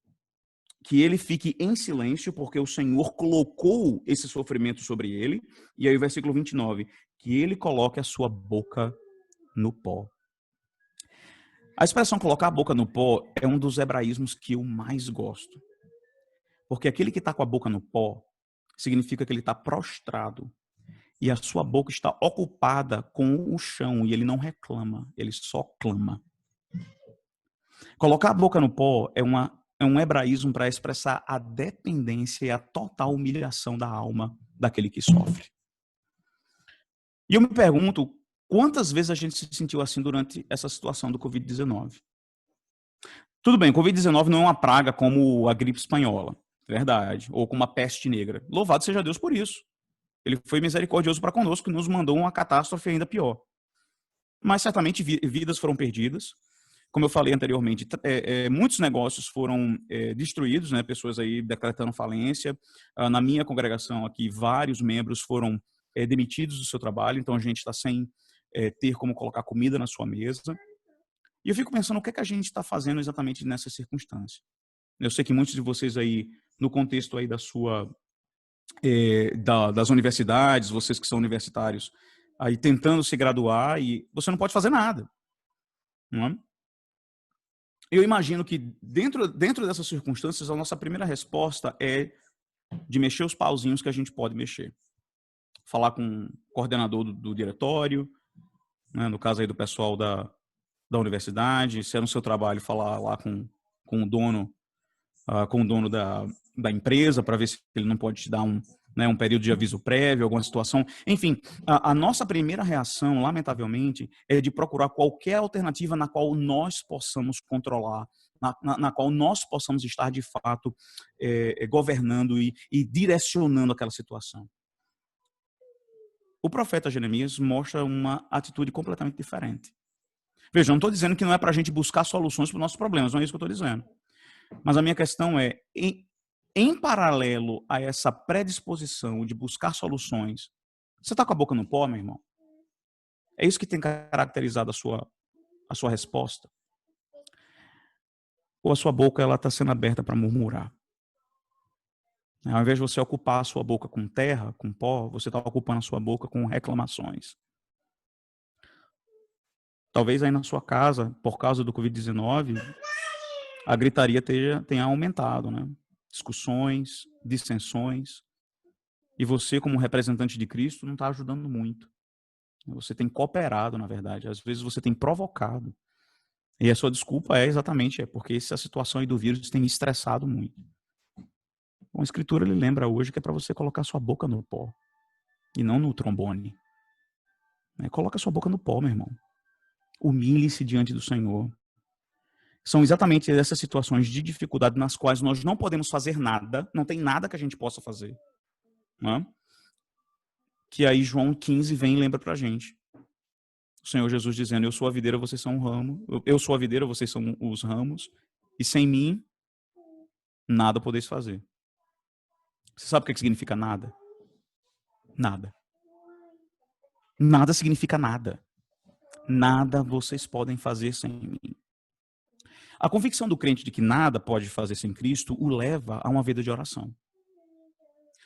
fique em silêncio, porque o Senhor colocou esse sofrimento sobre ele. E aí o versículo 29, que ele coloque a sua boca no pó. A expressão colocar a boca no pó é um dos hebraísmos que eu mais gosto. Porque aquele que está com a boca no pó significa que ele está prostrado e a sua boca está ocupada com o chão e ele não reclama, ele só clama. Colocar a boca no pó é uma um hebraísmo para expressar a dependência e a total humilhação da alma daquele que sofre. E eu me pergunto, quantas vezes a gente se sentiu assim durante essa situação do Covid-19? Tudo bem, o Covid-19 não é uma praga como a gripe espanhola, verdade, ou como a peste negra. Louvado seja Deus por isso. Ele foi misericordioso para conosco e nos mandou uma catástrofe ainda pior. Mas certamente vidas foram perdidas. Como eu falei anteriormente, muitos negócios foram destruídos, né? Pessoas aí decretando falência. Na minha congregação aqui, vários membros foram demitidos do seu trabalho, então a gente está sem ter como colocar comida na sua mesa. E eu fico pensando o que é que a gente está fazendo exatamente nessa circunstância. Eu sei que muitos de vocês aí, no contexto aí da sua, das universidades, vocês que são universitários, aí tentando se graduar e você não pode fazer nada. Não é? Eu imagino que dentro dessas circunstâncias, a nossa primeira resposta é de mexer os pauzinhos que a gente pode mexer. Falar com o coordenador do diretório, né, no caso aí do pessoal da universidade, se é no seu trabalho, falar lá com o dono, da empresa, para ver se ele não pode te dar um período de aviso prévio, alguma situação. Enfim, a nossa primeira reação, lamentavelmente, é de procurar qualquer alternativa na qual nós possamos controlar, na qual nós possamos estar, de fato, governando e direcionando aquela situação. O profeta Jeremias mostra uma atitude completamente diferente. Veja, eu não estou dizendo que não é para a gente buscar soluções para os nossos problemas, não é isso que eu estou dizendo. Mas a minha questão é, em paralelo a essa predisposição de buscar soluções, você está com a boca no pó, meu irmão? É isso que tem caracterizado a sua resposta? Ou a sua boca está sendo aberta para murmurar? Ao invés de você ocupar a sua boca com terra, com pó, você está ocupando a sua boca com reclamações. Talvez aí na sua casa, por causa do Covid-19, a gritaria tenha aumentado, né? Discussões, dissensões. E você, como representante de Cristo, não está ajudando muito. Você tem cooperado, na verdade. Às vezes você tem provocado. E a sua desculpa é porque essa situação aí do vírus tem me estressado muito. Bom, a Escritura ele lembra hoje que é para você colocar sua boca no pó e não no trombone. Coloca sua boca no pó, meu irmão. Humilhe-se diante do Senhor. São exatamente essas situações de dificuldade nas quais nós não podemos fazer nada, não tem nada que a gente possa fazer. Né? Que aí João 15 vem e lembra pra gente. O Senhor Jesus dizendo, eu sou a videira, vocês são o ramo. Eu sou a videira, vocês são os ramos. E sem mim, nada podeis fazer. Você sabe o que significa nada? Nada. Nada significa nada. Nada vocês podem fazer sem mim. A convicção do crente de que nada pode fazer sem Cristo o leva a uma vida de oração.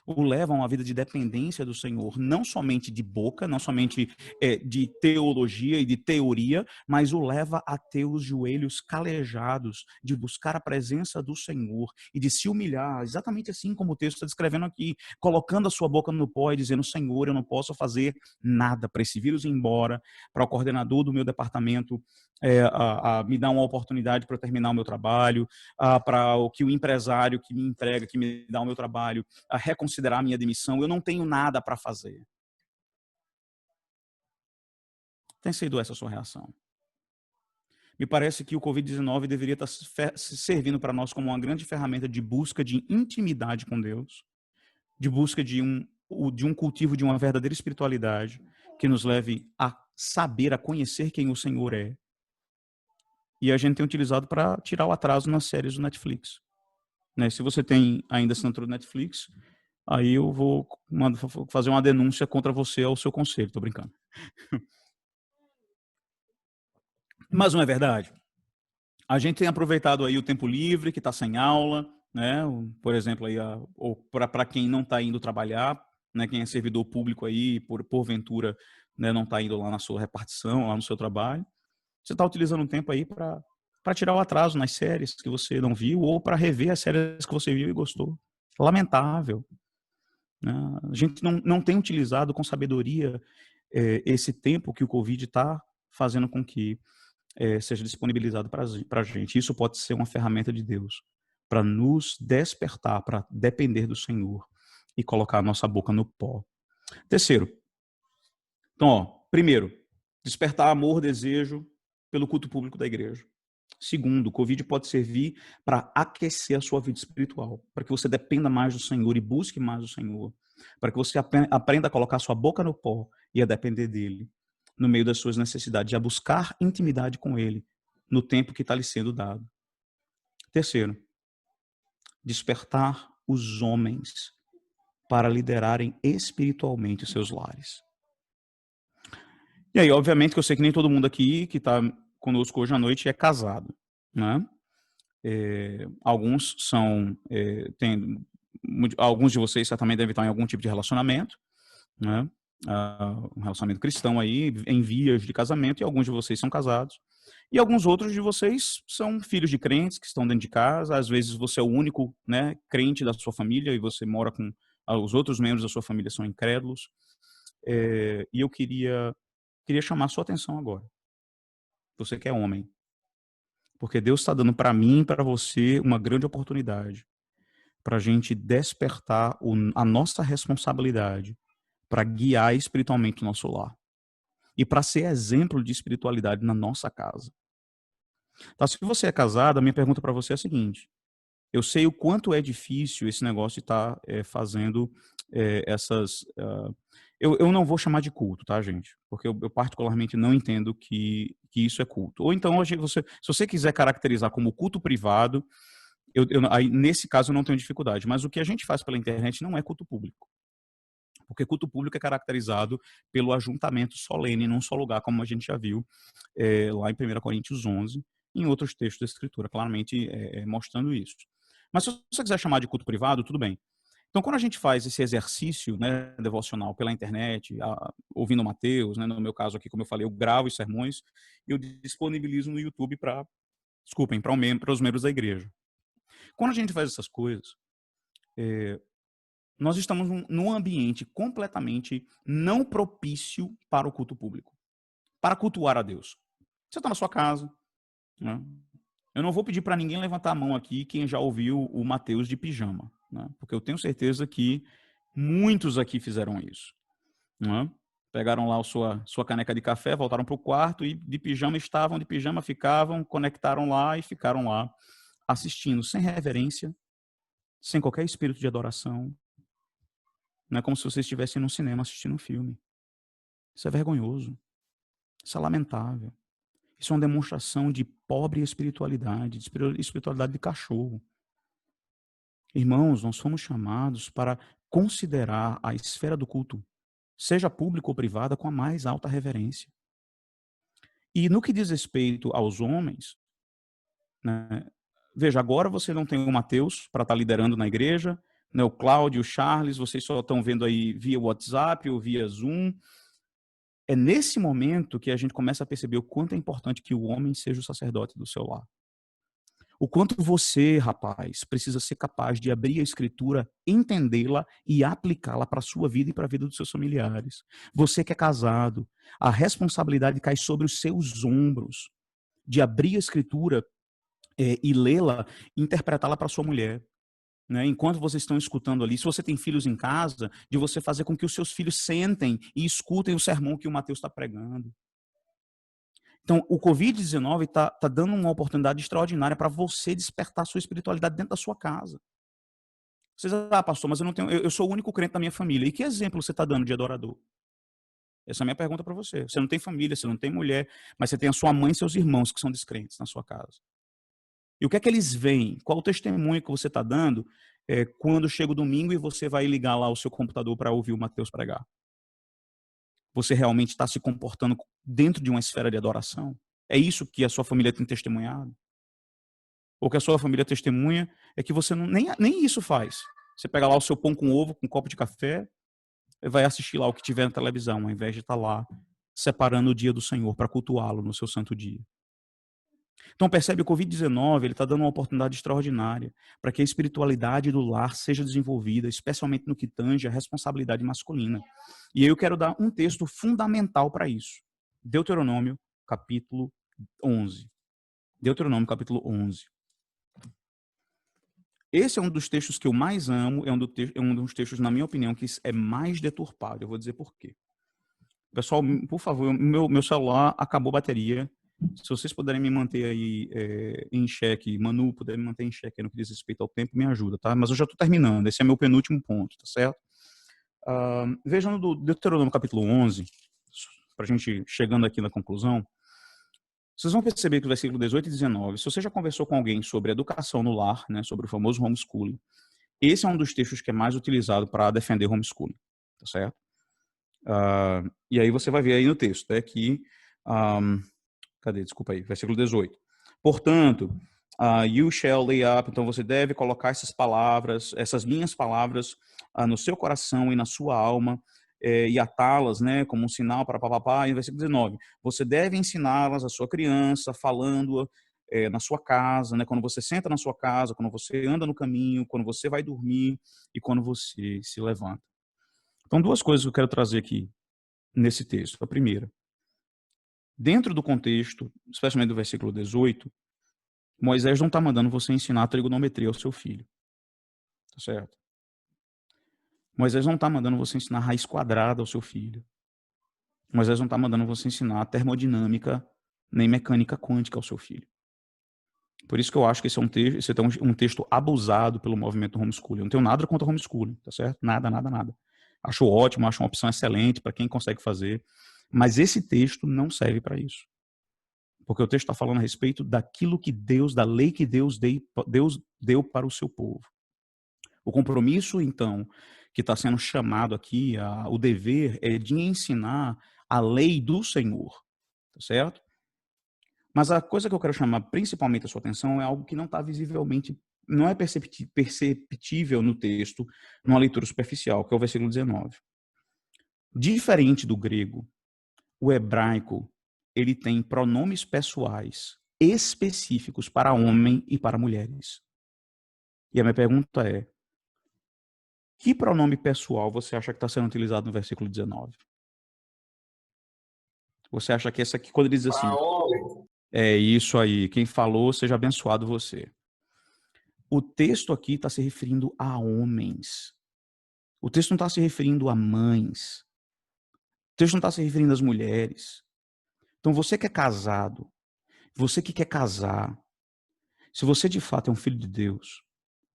O leva a uma vida de dependência do Senhor, não somente de boca, não somente de teologia e de teoria, mas o leva a ter os joelhos calejados, de buscar a presença do Senhor e de se humilhar, exatamente assim como o texto está descrevendo aqui, colocando a sua boca no pó e dizendo, Senhor, eu não posso fazer nada para esse vírus ir embora, para o coordenador do meu departamento me dar uma oportunidade para eu terminar o meu trabalho, para o que o empresário que me emprega, que me dá o meu trabalho, reconsiderar a minha demissão, eu não tenho nada para fazer. Tem sido essa a sua reação? Me parece que o Covid-19 deveria estar servindo para nós como uma grande ferramenta de busca de intimidade com Deus, de busca de um cultivo de uma verdadeira espiritualidade que nos leve a saber, a conhecer quem o Senhor é. E a gente tem utilizado para tirar o atraso nas séries do Netflix. Né? Se você tem ainda assinatura do Netflix, aí eu vou fazer uma denúncia contra você ao seu conselho, tô brincando. Mas não é verdade? A gente tem aproveitado aí o tempo livre, que está sem aula, né? Por exemplo, aí, ou para quem não está indo trabalhar, né? Quem é servidor público aí, porventura, né? Não está indo lá na sua repartição, lá no seu trabalho. Você está utilizando um tempo aí para tirar o atraso nas séries que você não viu ou para rever as séries que você viu e gostou. Lamentável. Né? A gente não tem utilizado com sabedoria esse tempo que o Covid está fazendo com que seja disponibilizado para a gente. Isso pode ser uma ferramenta de Deus para nos despertar, para depender do Senhor e colocar a nossa boca no pó. Terceiro, então, primeiro, despertar amor, desejo pelo culto público da igreja. Segundo, o Covid pode servir para aquecer a sua vida espiritual, para que você dependa mais do Senhor e busque mais o Senhor, para que você aprenda a colocar sua boca no pó e a depender dele, no meio das suas necessidades, e a buscar intimidade com ele, no tempo que está lhe sendo dado. Terceiro, despertar os homens para liderarem espiritualmente os seus lares. E aí, obviamente, que eu sei que nem todo mundo aqui que está conosco hoje à noite é casado, né? Alguns são, alguns de vocês certamente devem estar em algum tipo de relacionamento, né? Um relacionamento cristão aí, em vias de casamento, e alguns de vocês são casados. E alguns outros de vocês são filhos de crentes que estão dentro de casa. Às vezes você é o único, né, crente da sua família e você mora com os outros membros da sua família são incrédulos. E eu queria chamar a sua atenção agora. Você que é homem. Porque Deus está dando para mim e para você uma grande oportunidade para a gente despertar a nossa responsabilidade para guiar espiritualmente o nosso lar. E para ser exemplo de espiritualidade na nossa casa. Tá, se você é casado, a minha pergunta para você é a seguinte. Eu sei o quanto é difícil esse negócio de estar fazendo essas... eu não vou chamar de culto, tá, gente? Porque eu particularmente não entendo que isso é culto. Ou então, hoje, se você quiser caracterizar como culto privado, aí, nesse caso eu não tenho dificuldade. Mas o que a gente faz pela internet não é culto público. Porque culto público é caracterizado pelo ajuntamento solene num só lugar, como a gente já viu lá em 1 Coríntios 11, em outros textos da Escritura, claramente mostrando isso. Mas se você quiser chamar de culto privado, tudo bem. Então, quando a gente faz esse exercício, né, devocional pela internet, ouvindo Mateus, né, no meu caso aqui, como eu falei, eu gravo os sermões e eu disponibilizo no YouTube para os membros da igreja. Quando a gente faz essas coisas, nós estamos num ambiente completamente não propício para o culto público, para cultuar a Deus. Você está na sua casa, né? Eu não vou pedir para ninguém levantar a mão aqui quem já ouviu o Mateus de pijama, né? Porque eu tenho certeza que muitos aqui fizeram isso, né? Pegaram lá a sua caneca de café, voltaram para o quarto e de pijama estavam, de pijama ficavam, conectaram lá e ficaram lá assistindo sem reverência, sem qualquer espírito de adoração. Não é como se você estivesse num cinema assistindo um filme. Isso é vergonhoso. Isso é lamentável. Isso é uma demonstração de pobre espiritualidade, de espiritualidade de cachorro. Irmãos, nós fomos chamados para considerar a esfera do culto, seja pública ou privada, com a mais alta reverência. E no que diz respeito aos homens, né, veja, agora você não tem o Mateus para estar liderando na igreja, né, o Cláudio, o Charles, vocês só estão vendo aí via WhatsApp ou via Zoom. É nesse momento que a gente começa a perceber o quanto é importante que o homem seja o sacerdote do seu lar. O quanto você, rapaz, precisa ser capaz de abrir a escritura, entendê-la e aplicá-la para a sua vida e para a vida dos seus familiares. Você que é casado, a responsabilidade cai sobre os seus ombros de abrir a escritura e lê-la e interpretá-la para a sua mulher. Né? Enquanto vocês estão escutando ali, se você tem filhos em casa, de você fazer com que os seus filhos sentem e escutem o sermão que o Mateus está pregando. Então, o Covid-19 está dando uma oportunidade extraordinária para você despertar a sua espiritualidade dentro da sua casa. Você diz, pastor, mas eu sou o único crente da minha família. E que exemplo você está dando de adorador? Essa é a minha pergunta para você. Você não tem família, você não tem mulher, mas você tem a sua mãe e seus irmãos que são descrentes na sua casa. E o que é que eles veem? Qual o testemunho que você está dando quando chega o domingo e você vai ligar lá o seu computador para ouvir o Mateus pregar? Você realmente está se comportando dentro de uma esfera de adoração? É isso que a sua família tem testemunhado? Ou que a sua família testemunha é que você nem isso faz. Você pega lá o seu pão com ovo, com um copo de café, e vai assistir lá o que tiver na televisão, ao invés de estar lá separando o dia do Senhor para cultuá-lo no seu santo dia. Então percebe, o Covid-19 ele está dando uma oportunidade extraordinária para que a espiritualidade do lar seja desenvolvida, especialmente no que tange a responsabilidade masculina. E aí eu quero dar um texto fundamental para isso. Deuteronômio, capítulo 11. Deuteronômio, capítulo 11. Esse é um dos textos que eu mais amo, é um dos textos, na minha opinião, que é mais deturpado. Eu vou dizer por quê. Pessoal, por favor, meu celular acabou a bateria. Se vocês puderem me manter aí em xeque, Manu, puder me manter em xeque no que diz respeito ao tempo, me ajuda, tá? Mas eu já estou terminando, esse é meu penúltimo ponto, tá certo? Vejam no Deuteronômio capítulo 11, para a gente chegando aqui na conclusão, vocês vão perceber que o versículo 18 e 19, se você já conversou com alguém sobre educação no lar, né, sobre o famoso homeschooling, esse é um dos textos que é mais utilizado para defender homeschooling, tá certo? E aí você vai ver aí no texto, né, que... Desculpa aí, versículo 18. Portanto, you shall lay up, então você deve colocar essas palavras, essas minhas palavras no seu coração e na sua alma, e atá-las, né, como um sinal para papapá. E no versículo 19, você deve ensiná-las à sua criança, falando na sua casa, né, quando você senta na sua casa, quando você anda no caminho, quando você vai dormir e quando você se levanta. Então, duas coisas que eu quero trazer aqui nesse texto. A primeira, dentro do contexto, especialmente do versículo 18, Moisés não está mandando você ensinar trigonometria ao seu filho. Tá certo? Moisés não está mandando você ensinar raiz quadrada ao seu filho. Moisés não está mandando você ensinar termodinâmica nem mecânica quântica ao seu filho. Por isso que eu acho que esse é um texto abusado pelo movimento homeschooling. Eu não tenho nada contra homeschooling, tá certo? Nada, nada, nada. Acho ótimo, acho uma opção excelente para quem consegue fazer. Mas esse texto não serve para isso. Porque o texto está falando a respeito daquilo que Deus, da lei que Deus deu para o seu povo. O compromisso, então, que está sendo chamado aqui, o dever, é de ensinar a lei do Senhor, tá certo? Mas a coisa que eu quero chamar principalmente a sua atenção é algo que não está visivelmente, não é perceptível no texto, numa leitura superficial, que é o versículo 19. Diferente do grego, o hebraico, ele tem pronomes pessoais específicos para homem e para mulheres. E a minha pergunta é, que pronome pessoal você acha que está sendo utilizado no versículo 19? Você acha que essa aqui, quando ele diz assim, é isso aí, quem falou, seja abençoado você. O texto aqui está se referindo a homens. O texto não está se referindo a mães. O texto não está se referindo às mulheres. Então você que é casado, você que quer casar, se você de fato é um filho de Deus,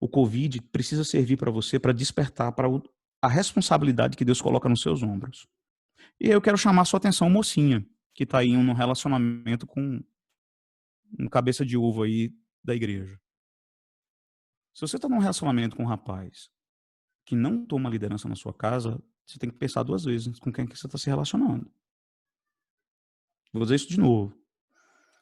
o Covid precisa servir para você para despertar para a responsabilidade que Deus coloca nos seus ombros. E aí eu quero chamar a sua atenção, mocinha, que está aí num relacionamento com um cabeça de uva aí da igreja. Se você está num relacionamento com um rapaz que não toma liderança na sua casa, você tem que pensar duas vezes com quem que você está se relacionando. Vou dizer isso de novo.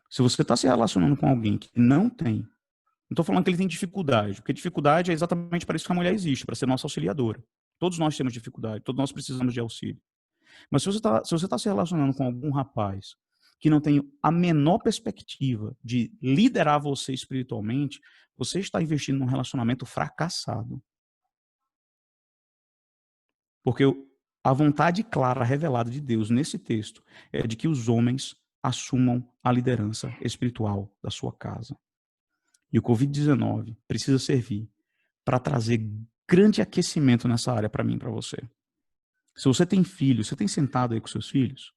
Se você está se relacionando com alguém que não tem, não estou falando que ele tem dificuldade, porque dificuldade é exatamente para isso que a mulher existe, para ser nossa auxiliadora. Todos nós temos dificuldade, todos nós precisamos de auxílio. Mas se você está se relacionando com algum rapaz que não tem a menor perspectiva de liderar você espiritualmente, você está investindo num relacionamento fracassado. Porque a vontade clara, revelada de Deus nesse texto é de que os homens assumam a liderança espiritual da sua casa. E o Covid-19 precisa servir para trazer grande aquecimento nessa área para mim e para você. Se você tem filhos, você tem sentado aí com seus filhos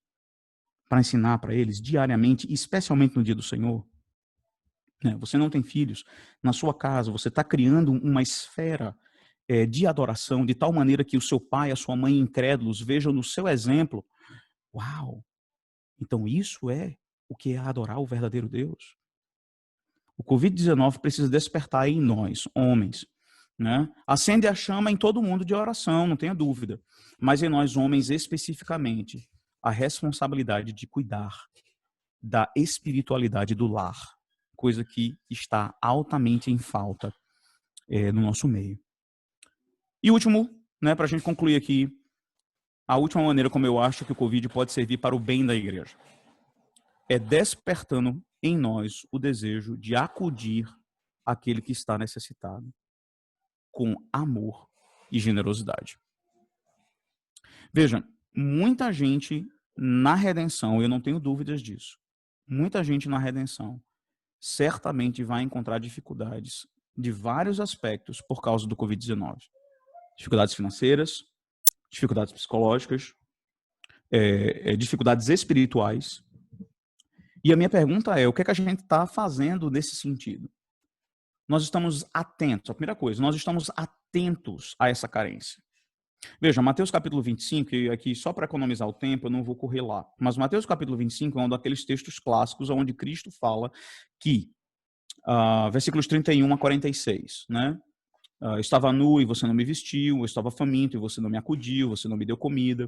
para ensinar para eles diariamente, especialmente no dia do Senhor? Você não tem filhos, na sua casa você está criando uma esfera de adoração, de tal maneira que o seu pai, a sua mãe incrédulos vejam no seu exemplo, uau, então isso é o que é adorar o verdadeiro Deus? O Covid-19 precisa despertar em nós, homens, né? Acende a chama em todo mundo de oração, não tenha dúvida, mas em nós, homens, especificamente, a responsabilidade de cuidar da espiritualidade do lar, coisa que está altamente em falta no nosso meio. E último, né, para a gente concluir aqui, a última maneira como eu acho que o Covid pode servir para o bem da igreja é despertando em nós o desejo de acudir àquele que está necessitado com amor e generosidade. Veja, muita gente na redenção, eu não tenho dúvidas disso, muita gente na redenção certamente vai encontrar dificuldades de vários aspectos por causa do Covid-19. Dificuldades financeiras, dificuldades psicológicas, dificuldades espirituais. E a minha pergunta é, o que é que a gente está fazendo nesse sentido? Nós estamos atentos, a primeira coisa, nós estamos atentos a essa carência. Veja, Mateus capítulo 25, e aqui só para economizar o tempo, eu não vou correr lá, mas Mateus capítulo 25 é um daqueles textos clássicos onde Cristo fala que, versículos 31 a 46, né? Estava nu e você não me vestiu, eu estava faminto e você não me acudiu, você não me deu comida.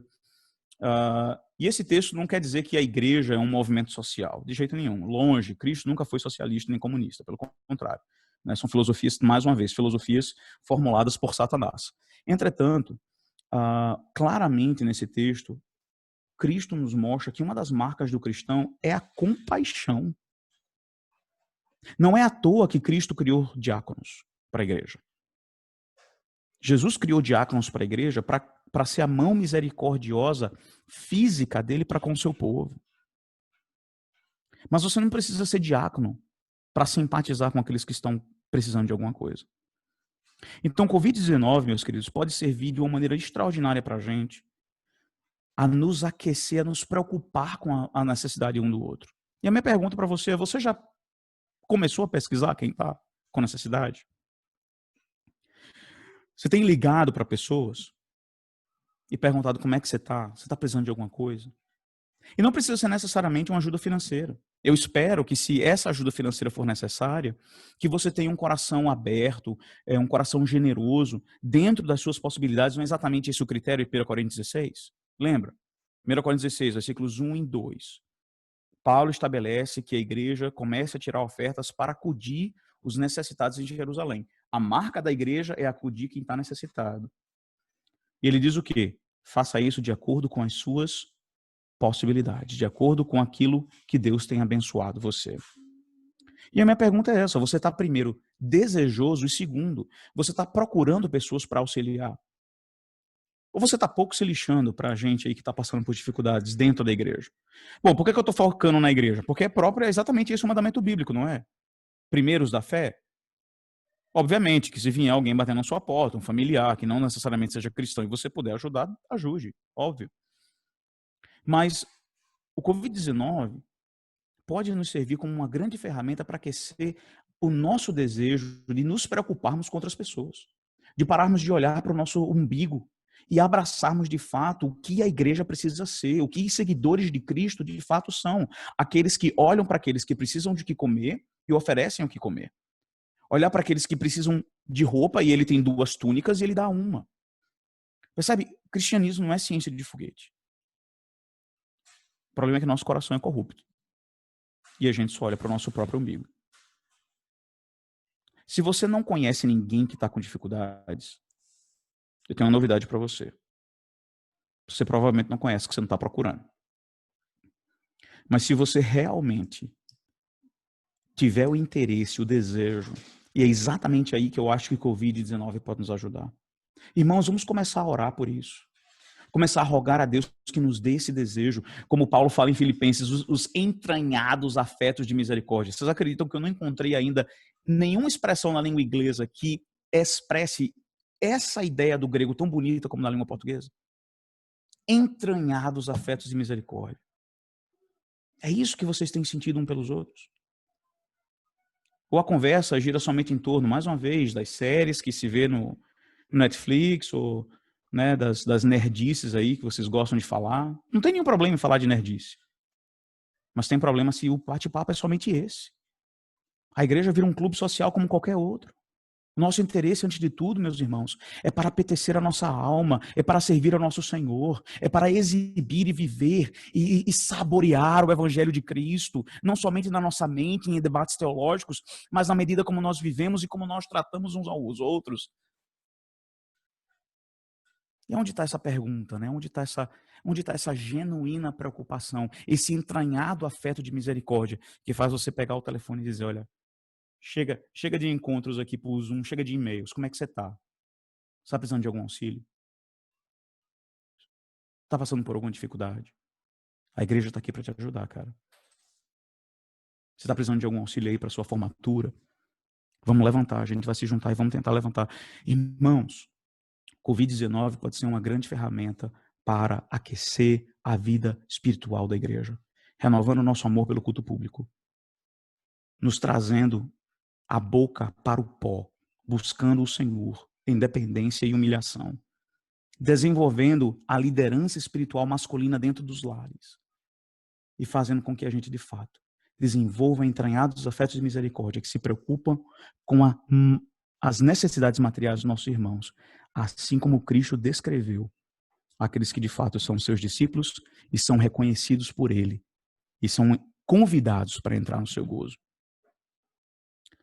E esse texto não quer dizer que a igreja é um movimento social, de jeito nenhum. Longe, Cristo nunca foi socialista nem comunista, pelo contrário. Né? São filosofias, mais uma vez, filosofias formuladas por Satanás. Entretanto, claramente nesse texto, Cristo nos mostra que uma das marcas do cristão é a compaixão. Não é à toa que Cristo criou diáconos para a igreja. Jesus criou diáconos para a igreja para ser a mão misericordiosa física dele para com o seu povo. Mas você não precisa ser diácono para simpatizar com aqueles que estão precisando de alguma coisa. Então, Covid-19, meus queridos, pode servir de uma maneira extraordinária para a gente a nos aquecer, a nos preocupar com a necessidade um do outro. E a minha pergunta para você é, você já começou a pesquisar quem está com necessidade? Você tem ligado para pessoas e perguntado como é que você está? Você está precisando de alguma coisa? E não precisa ser necessariamente uma ajuda financeira. Eu espero que, se essa ajuda financeira for necessária, que você tenha um coração aberto, um coração generoso, dentro das suas possibilidades. Não é exatamente esse o critério de 1 Coríntios 16? Lembra? 1 Coríntios 16, versículos 1 e 2. Paulo estabelece que a igreja comece a tirar ofertas para acudir os necessitados em Jerusalém. A marca da igreja é acudir quem está necessitado. E ele diz o quê? Faça isso de acordo com as suas possibilidades, de acordo com aquilo que Deus tem abençoado você. E a minha pergunta é essa, você está, primeiro, desejoso, e segundo, você está procurando pessoas para auxiliar? Ou você está pouco se lixando para a gente aí que está passando por dificuldades dentro da igreja? Bom, por que eu estou focando na igreja? Porque é exatamente isso o mandamento bíblico, não é? Primeiros da fé. Obviamente que se vier alguém batendo na sua porta, um familiar que não necessariamente seja cristão e você puder ajudar, ajude, óbvio. Mas o Covid-19 pode nos servir como uma grande ferramenta para aquecer o nosso desejo de nos preocuparmos com outras pessoas, de pararmos de olhar para o nosso umbigo e abraçarmos de fato o que a igreja precisa ser, o que seguidores de Cristo de fato são, aqueles que olham para aqueles que precisam de que comer e oferecem o que comer. Olhar para aqueles que precisam de roupa e ele tem 2 túnicas e ele dá uma. Percebe? O cristianismo não é ciência de foguete. O problema é que nosso coração é corrupto. E a gente só olha para o nosso próprio umbigo. Se você não conhece ninguém que está com dificuldades, eu tenho uma novidade para você. Você provavelmente não conhece, que você não está procurando. Mas se você realmente tiver o interesse, o desejo, e é exatamente aí que eu acho que o Covid-19 pode nos ajudar. Irmãos, vamos começar a orar por isso. Começar a rogar a Deus que nos dê esse desejo, como Paulo fala em Filipenses, os entranhados afetos de misericórdia. Vocês acreditam que eu não encontrei ainda nenhuma expressão na língua inglesa que expresse essa ideia do grego tão bonita como na língua portuguesa? Entranhados afetos de misericórdia. É isso que vocês têm sentido um pelos outros? Ou a conversa gira somente em torno, mais uma vez, das séries que se vê no Netflix, ou né, das nerdices aí que vocês gostam de falar? Não tem nenhum problema em falar de nerdice. Mas tem problema se o bate-papo é somente esse. A igreja vira um clube social como qualquer outro. Nosso interesse, antes de tudo, meus irmãos, é para apetecer a nossa alma, é para servir ao nosso Senhor, é para exibir e viver e saborear o Evangelho de Cristo, não somente na nossa mente, em debates teológicos, mas na medida como nós vivemos e como nós tratamos uns aos outros. E onde está essa pergunta, né? Onde está essa genuína preocupação, esse entranhado afeto de misericórdia que faz você pegar o telefone e dizer, olha, chega de encontros aqui por Zoom, chega de e-mails, como é que você está? Você está precisando de algum auxílio? Está passando por alguma dificuldade? A igreja está aqui para te ajudar, cara. Você está precisando de algum auxílio aí para sua formatura, Vamos levantar, a gente vai se juntar e vamos tentar levantar. Irmãos, Covid-19 pode ser uma grande ferramenta para aquecer a vida espiritual da igreja, renovando o nosso amor pelo culto público, nos trazendo a boca para o pó, buscando o Senhor em dependência e humilhação, desenvolvendo a liderança espiritual masculina dentro dos lares e fazendo com que a gente, de fato, desenvolva entranhados afetos de misericórdia que se preocupam com as necessidades materiais dos nossos irmãos, assim como Cristo descreveu aqueles que de fato são seus discípulos e são reconhecidos por ele e são convidados para entrar no seu gozo.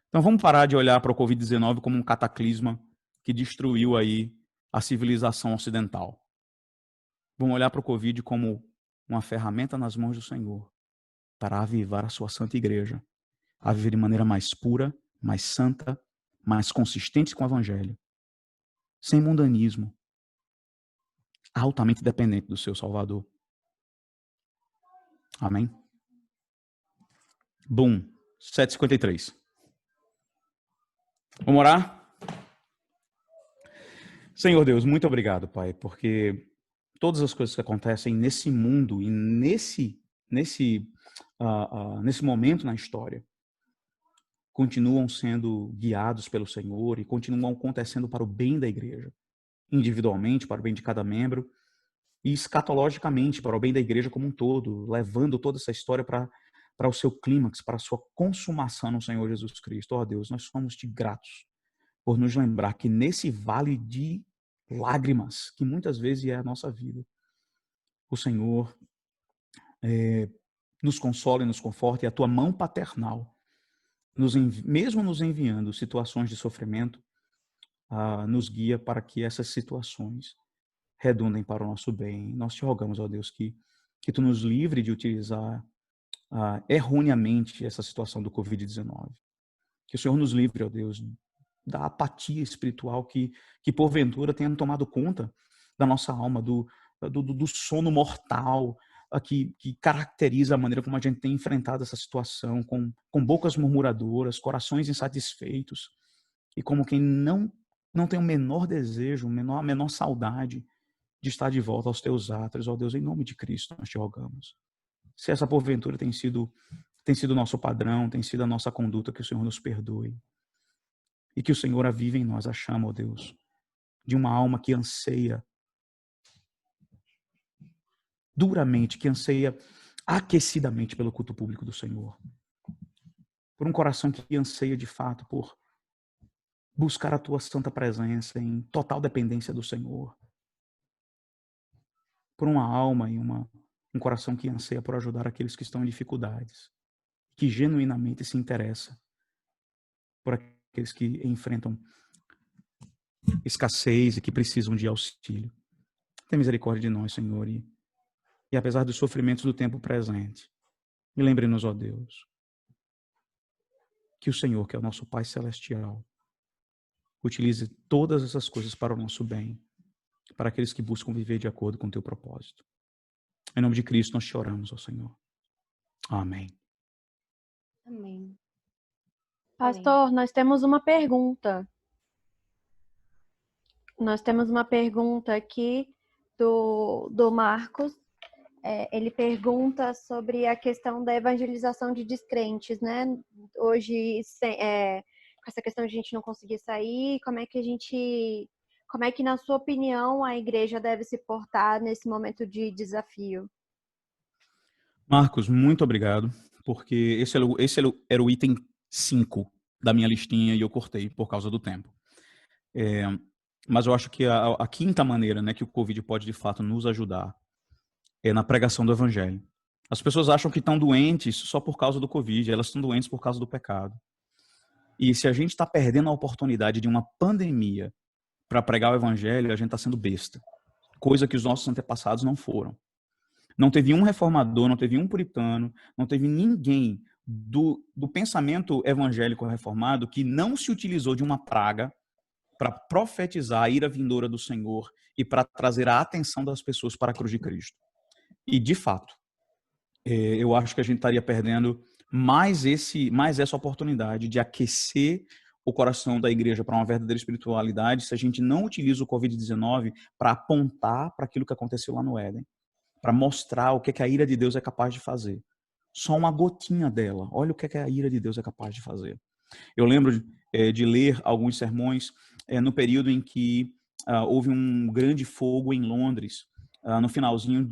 Então vamos parar de olhar para o Covid-19 como um cataclisma que destruiu aí a civilização ocidental. Vamos olhar para o Covid como uma ferramenta nas mãos do Senhor para avivar a sua santa igreja, a viver de maneira mais pura, mais santa, mais consistente com o evangelho, sem mundanismo, altamente dependente do seu Salvador. Amém? Bum, 7h53. Vamos orar? Senhor Deus, muito obrigado, Pai, porque todas as coisas que acontecem nesse mundo e nesse momento na história continuam sendo guiados pelo Senhor e continuam acontecendo para o bem da igreja, individualmente, para o bem de cada membro, e escatologicamente, para o bem da igreja como um todo, levando toda essa história para o seu clímax, para a sua consumação no Senhor Jesus Cristo. Ó Deus, nós somos-te gratos por nos lembrar que nesse vale de lágrimas, que muitas vezes é a nossa vida, o Senhor nos consola e nos conforta, e a tua mão paternal, mesmo nos enviando situações de sofrimento, nos guia para que essas situações redundem para o nosso bem. Nós te rogamos, ó Deus, que tu nos livre de utilizar erroneamente essa situação do Covid-19. Que o Senhor nos livre, ó Deus, da apatia espiritual que porventura tenha tomado conta da nossa alma, do sono mortal que caracteriza a maneira como a gente tem enfrentado essa situação, com bocas murmuradoras, corações insatisfeitos, e como quem não tem o menor desejo, a menor saudade de estar de volta aos teus átrios. Ó Deus, em nome de Cristo, nós te rogamos. Se essa porventura tem sido o nosso padrão, tem sido a nossa conduta, que o Senhor nos perdoe. E que o Senhor avive em nós a chama, ó Deus, de uma alma que anseia duramente, que anseia aquecidamente pelo culto público do Senhor. Por um coração que anseia de fato por buscar a tua santa presença em total dependência do Senhor. Por uma alma e um coração que anseia por ajudar aqueles que estão em dificuldades, que genuinamente se interessa por aqueles que enfrentam escassez e que precisam de auxílio. Tem misericórdia de nós, Senhor, e apesar dos sofrimentos do tempo presente, me lembre-nos, ó Deus, que o Senhor, que é o nosso Pai Celestial, utilize todas essas coisas para o nosso bem, para aqueles que buscam viver de acordo com o teu propósito. Em nome de Cristo nós te oramos, ó Senhor. Amém. Amém. Pastor, nós temos uma pergunta. Nós temos uma pergunta aqui do Marcos. Ele pergunta sobre a questão da evangelização de descrentes, né? Hoje, com essa questão de a gente não conseguir sair, como é que, na sua opinião, a igreja deve se portar nesse momento de desafio? Marcos, muito obrigado, porque esse era o item 5 da minha listinha e eu cortei por causa do tempo. Mas eu acho que a quinta maneira, né, que o Covid pode de fato nos ajudar é na pregação do evangelho. As pessoas acham que estão doentes só por causa do Covid, elas estão doentes por causa do pecado. E se a gente está perdendo a oportunidade de uma pandemia para pregar o evangelho, a gente está sendo besta. Coisa que os nossos antepassados não foram. Não teve um reformador, não teve um puritano, não teve ninguém do pensamento evangélico reformado que não se utilizou de uma praga para profetizar a ira vindoura do Senhor e para trazer a atenção das pessoas para a cruz de Cristo. E, de fato, eu acho que a gente estaria perdendo mais essa oportunidade de aquecer o coração da igreja para uma verdadeira espiritualidade se a gente não utiliza o Covid-19 para apontar para aquilo que aconteceu lá no Éden, para mostrar o que a ira de Deus é capaz de fazer. Só uma gotinha dela. Olha o que a ira de Deus é capaz de fazer. Eu lembro de ler alguns sermões no período em que houve um grande fogo em Londres, no finalzinho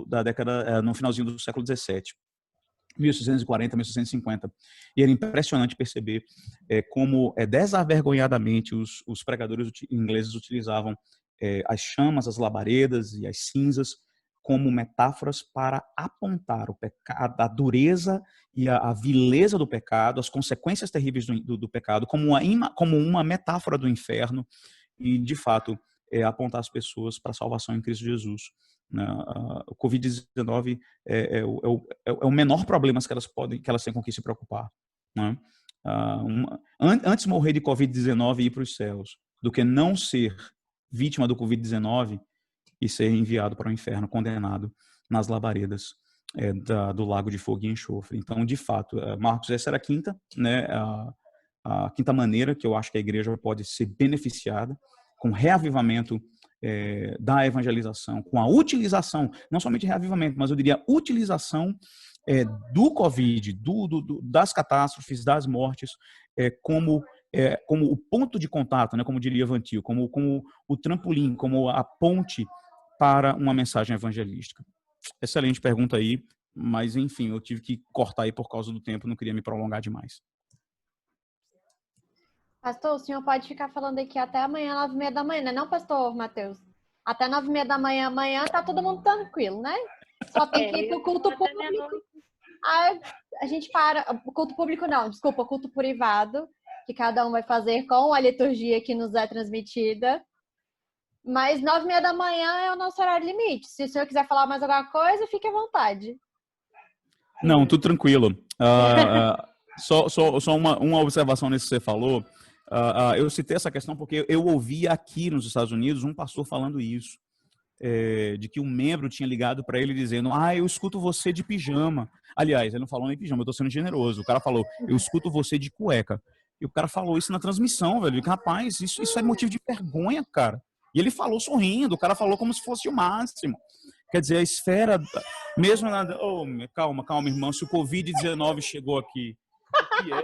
da década, no finalzinho do século XVII. 1640, 1650. E era impressionante perceber como desavergonhadamente os pregadores ingleses utilizavam as chamas, as labaredas e as cinzas como metáforas para apontar o pecado, a dureza e a vileza do pecado, as consequências terríveis do pecado, como uma metáfora do inferno e, de fato, apontar as pessoas para a salvação em Cristo Jesus. O Covid-19 é o menor problema que elas têm com que se preocupar. Né? Antes morrer de Covid-19 e ir para os céus, do que não ser vítima do Covid-19 e ser enviado para o inferno, condenado nas labaredas do lago de fogo e enxofre. Então, de fato, Marcos, essa era a quinta, né, a quinta maneira que eu acho que a igreja pode ser beneficiada com reavivamento da evangelização, com a utilização, não somente reavivamento, mas eu diria utilização do Covid, das catástrofes, das mortes, como o ponto de contato, né, como diria Vantil, como o trampolim, como a ponte para uma mensagem evangelística. Excelente pergunta aí, mas enfim, eu tive que cortar aí por causa do tempo, não queria me prolongar demais. Pastor, o senhor pode ficar falando aqui até amanhã, 9h30 da manhã, né? Não, pastor Matheus? Até 9h30 da manhã, amanhã tá todo mundo tranquilo, né? Só tem que ir pro culto público. A gente para. O culto público não, desculpa, o culto privado, que cada um vai fazer com a liturgia que nos é transmitida. Mas 9h30 da manhã é o nosso horário limite. Se o senhor quiser falar mais alguma coisa, fique à vontade. Não, tudo tranquilo. Só uma observação nisso que você falou. Eu citei essa questão porque eu ouvi aqui nos Estados Unidos um pastor falando isso. De que um membro tinha ligado para ele dizendo: eu escuto você de pijama. Aliás, ele não falou nem pijama, eu tô sendo generoso. O cara falou: eu escuto você de cueca. E o cara falou isso na transmissão, velho. Rapaz, isso é motivo de vergonha, cara. E ele falou sorrindo, o cara falou como se fosse o máximo. Quer dizer, a esfera, mesmo na... Oh, calma, irmão. Se o Covid-19 chegou aqui, o que é?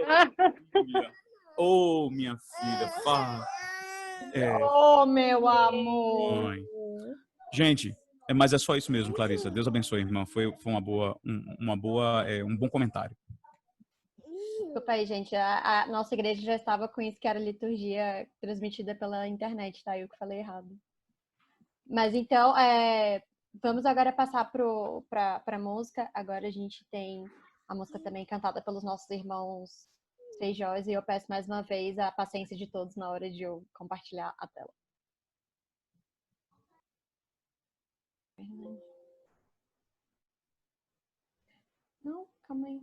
Oh, minha filha, fala. Oh, meu amor. Mãe. Gente, mas é só isso mesmo, Clarissa. Deus abençoe, irmão. Foi um bom comentário. Desculpa aí, gente. A nossa igreja já estava com isso, que era liturgia transmitida pela internet, tá? Eu que falei errado. Mas então, vamos agora passar para a música. Agora a gente tem a música também cantada pelos nossos irmãos feijós. E eu peço mais uma vez a paciência de todos na hora de eu compartilhar a tela. Não, calma aí.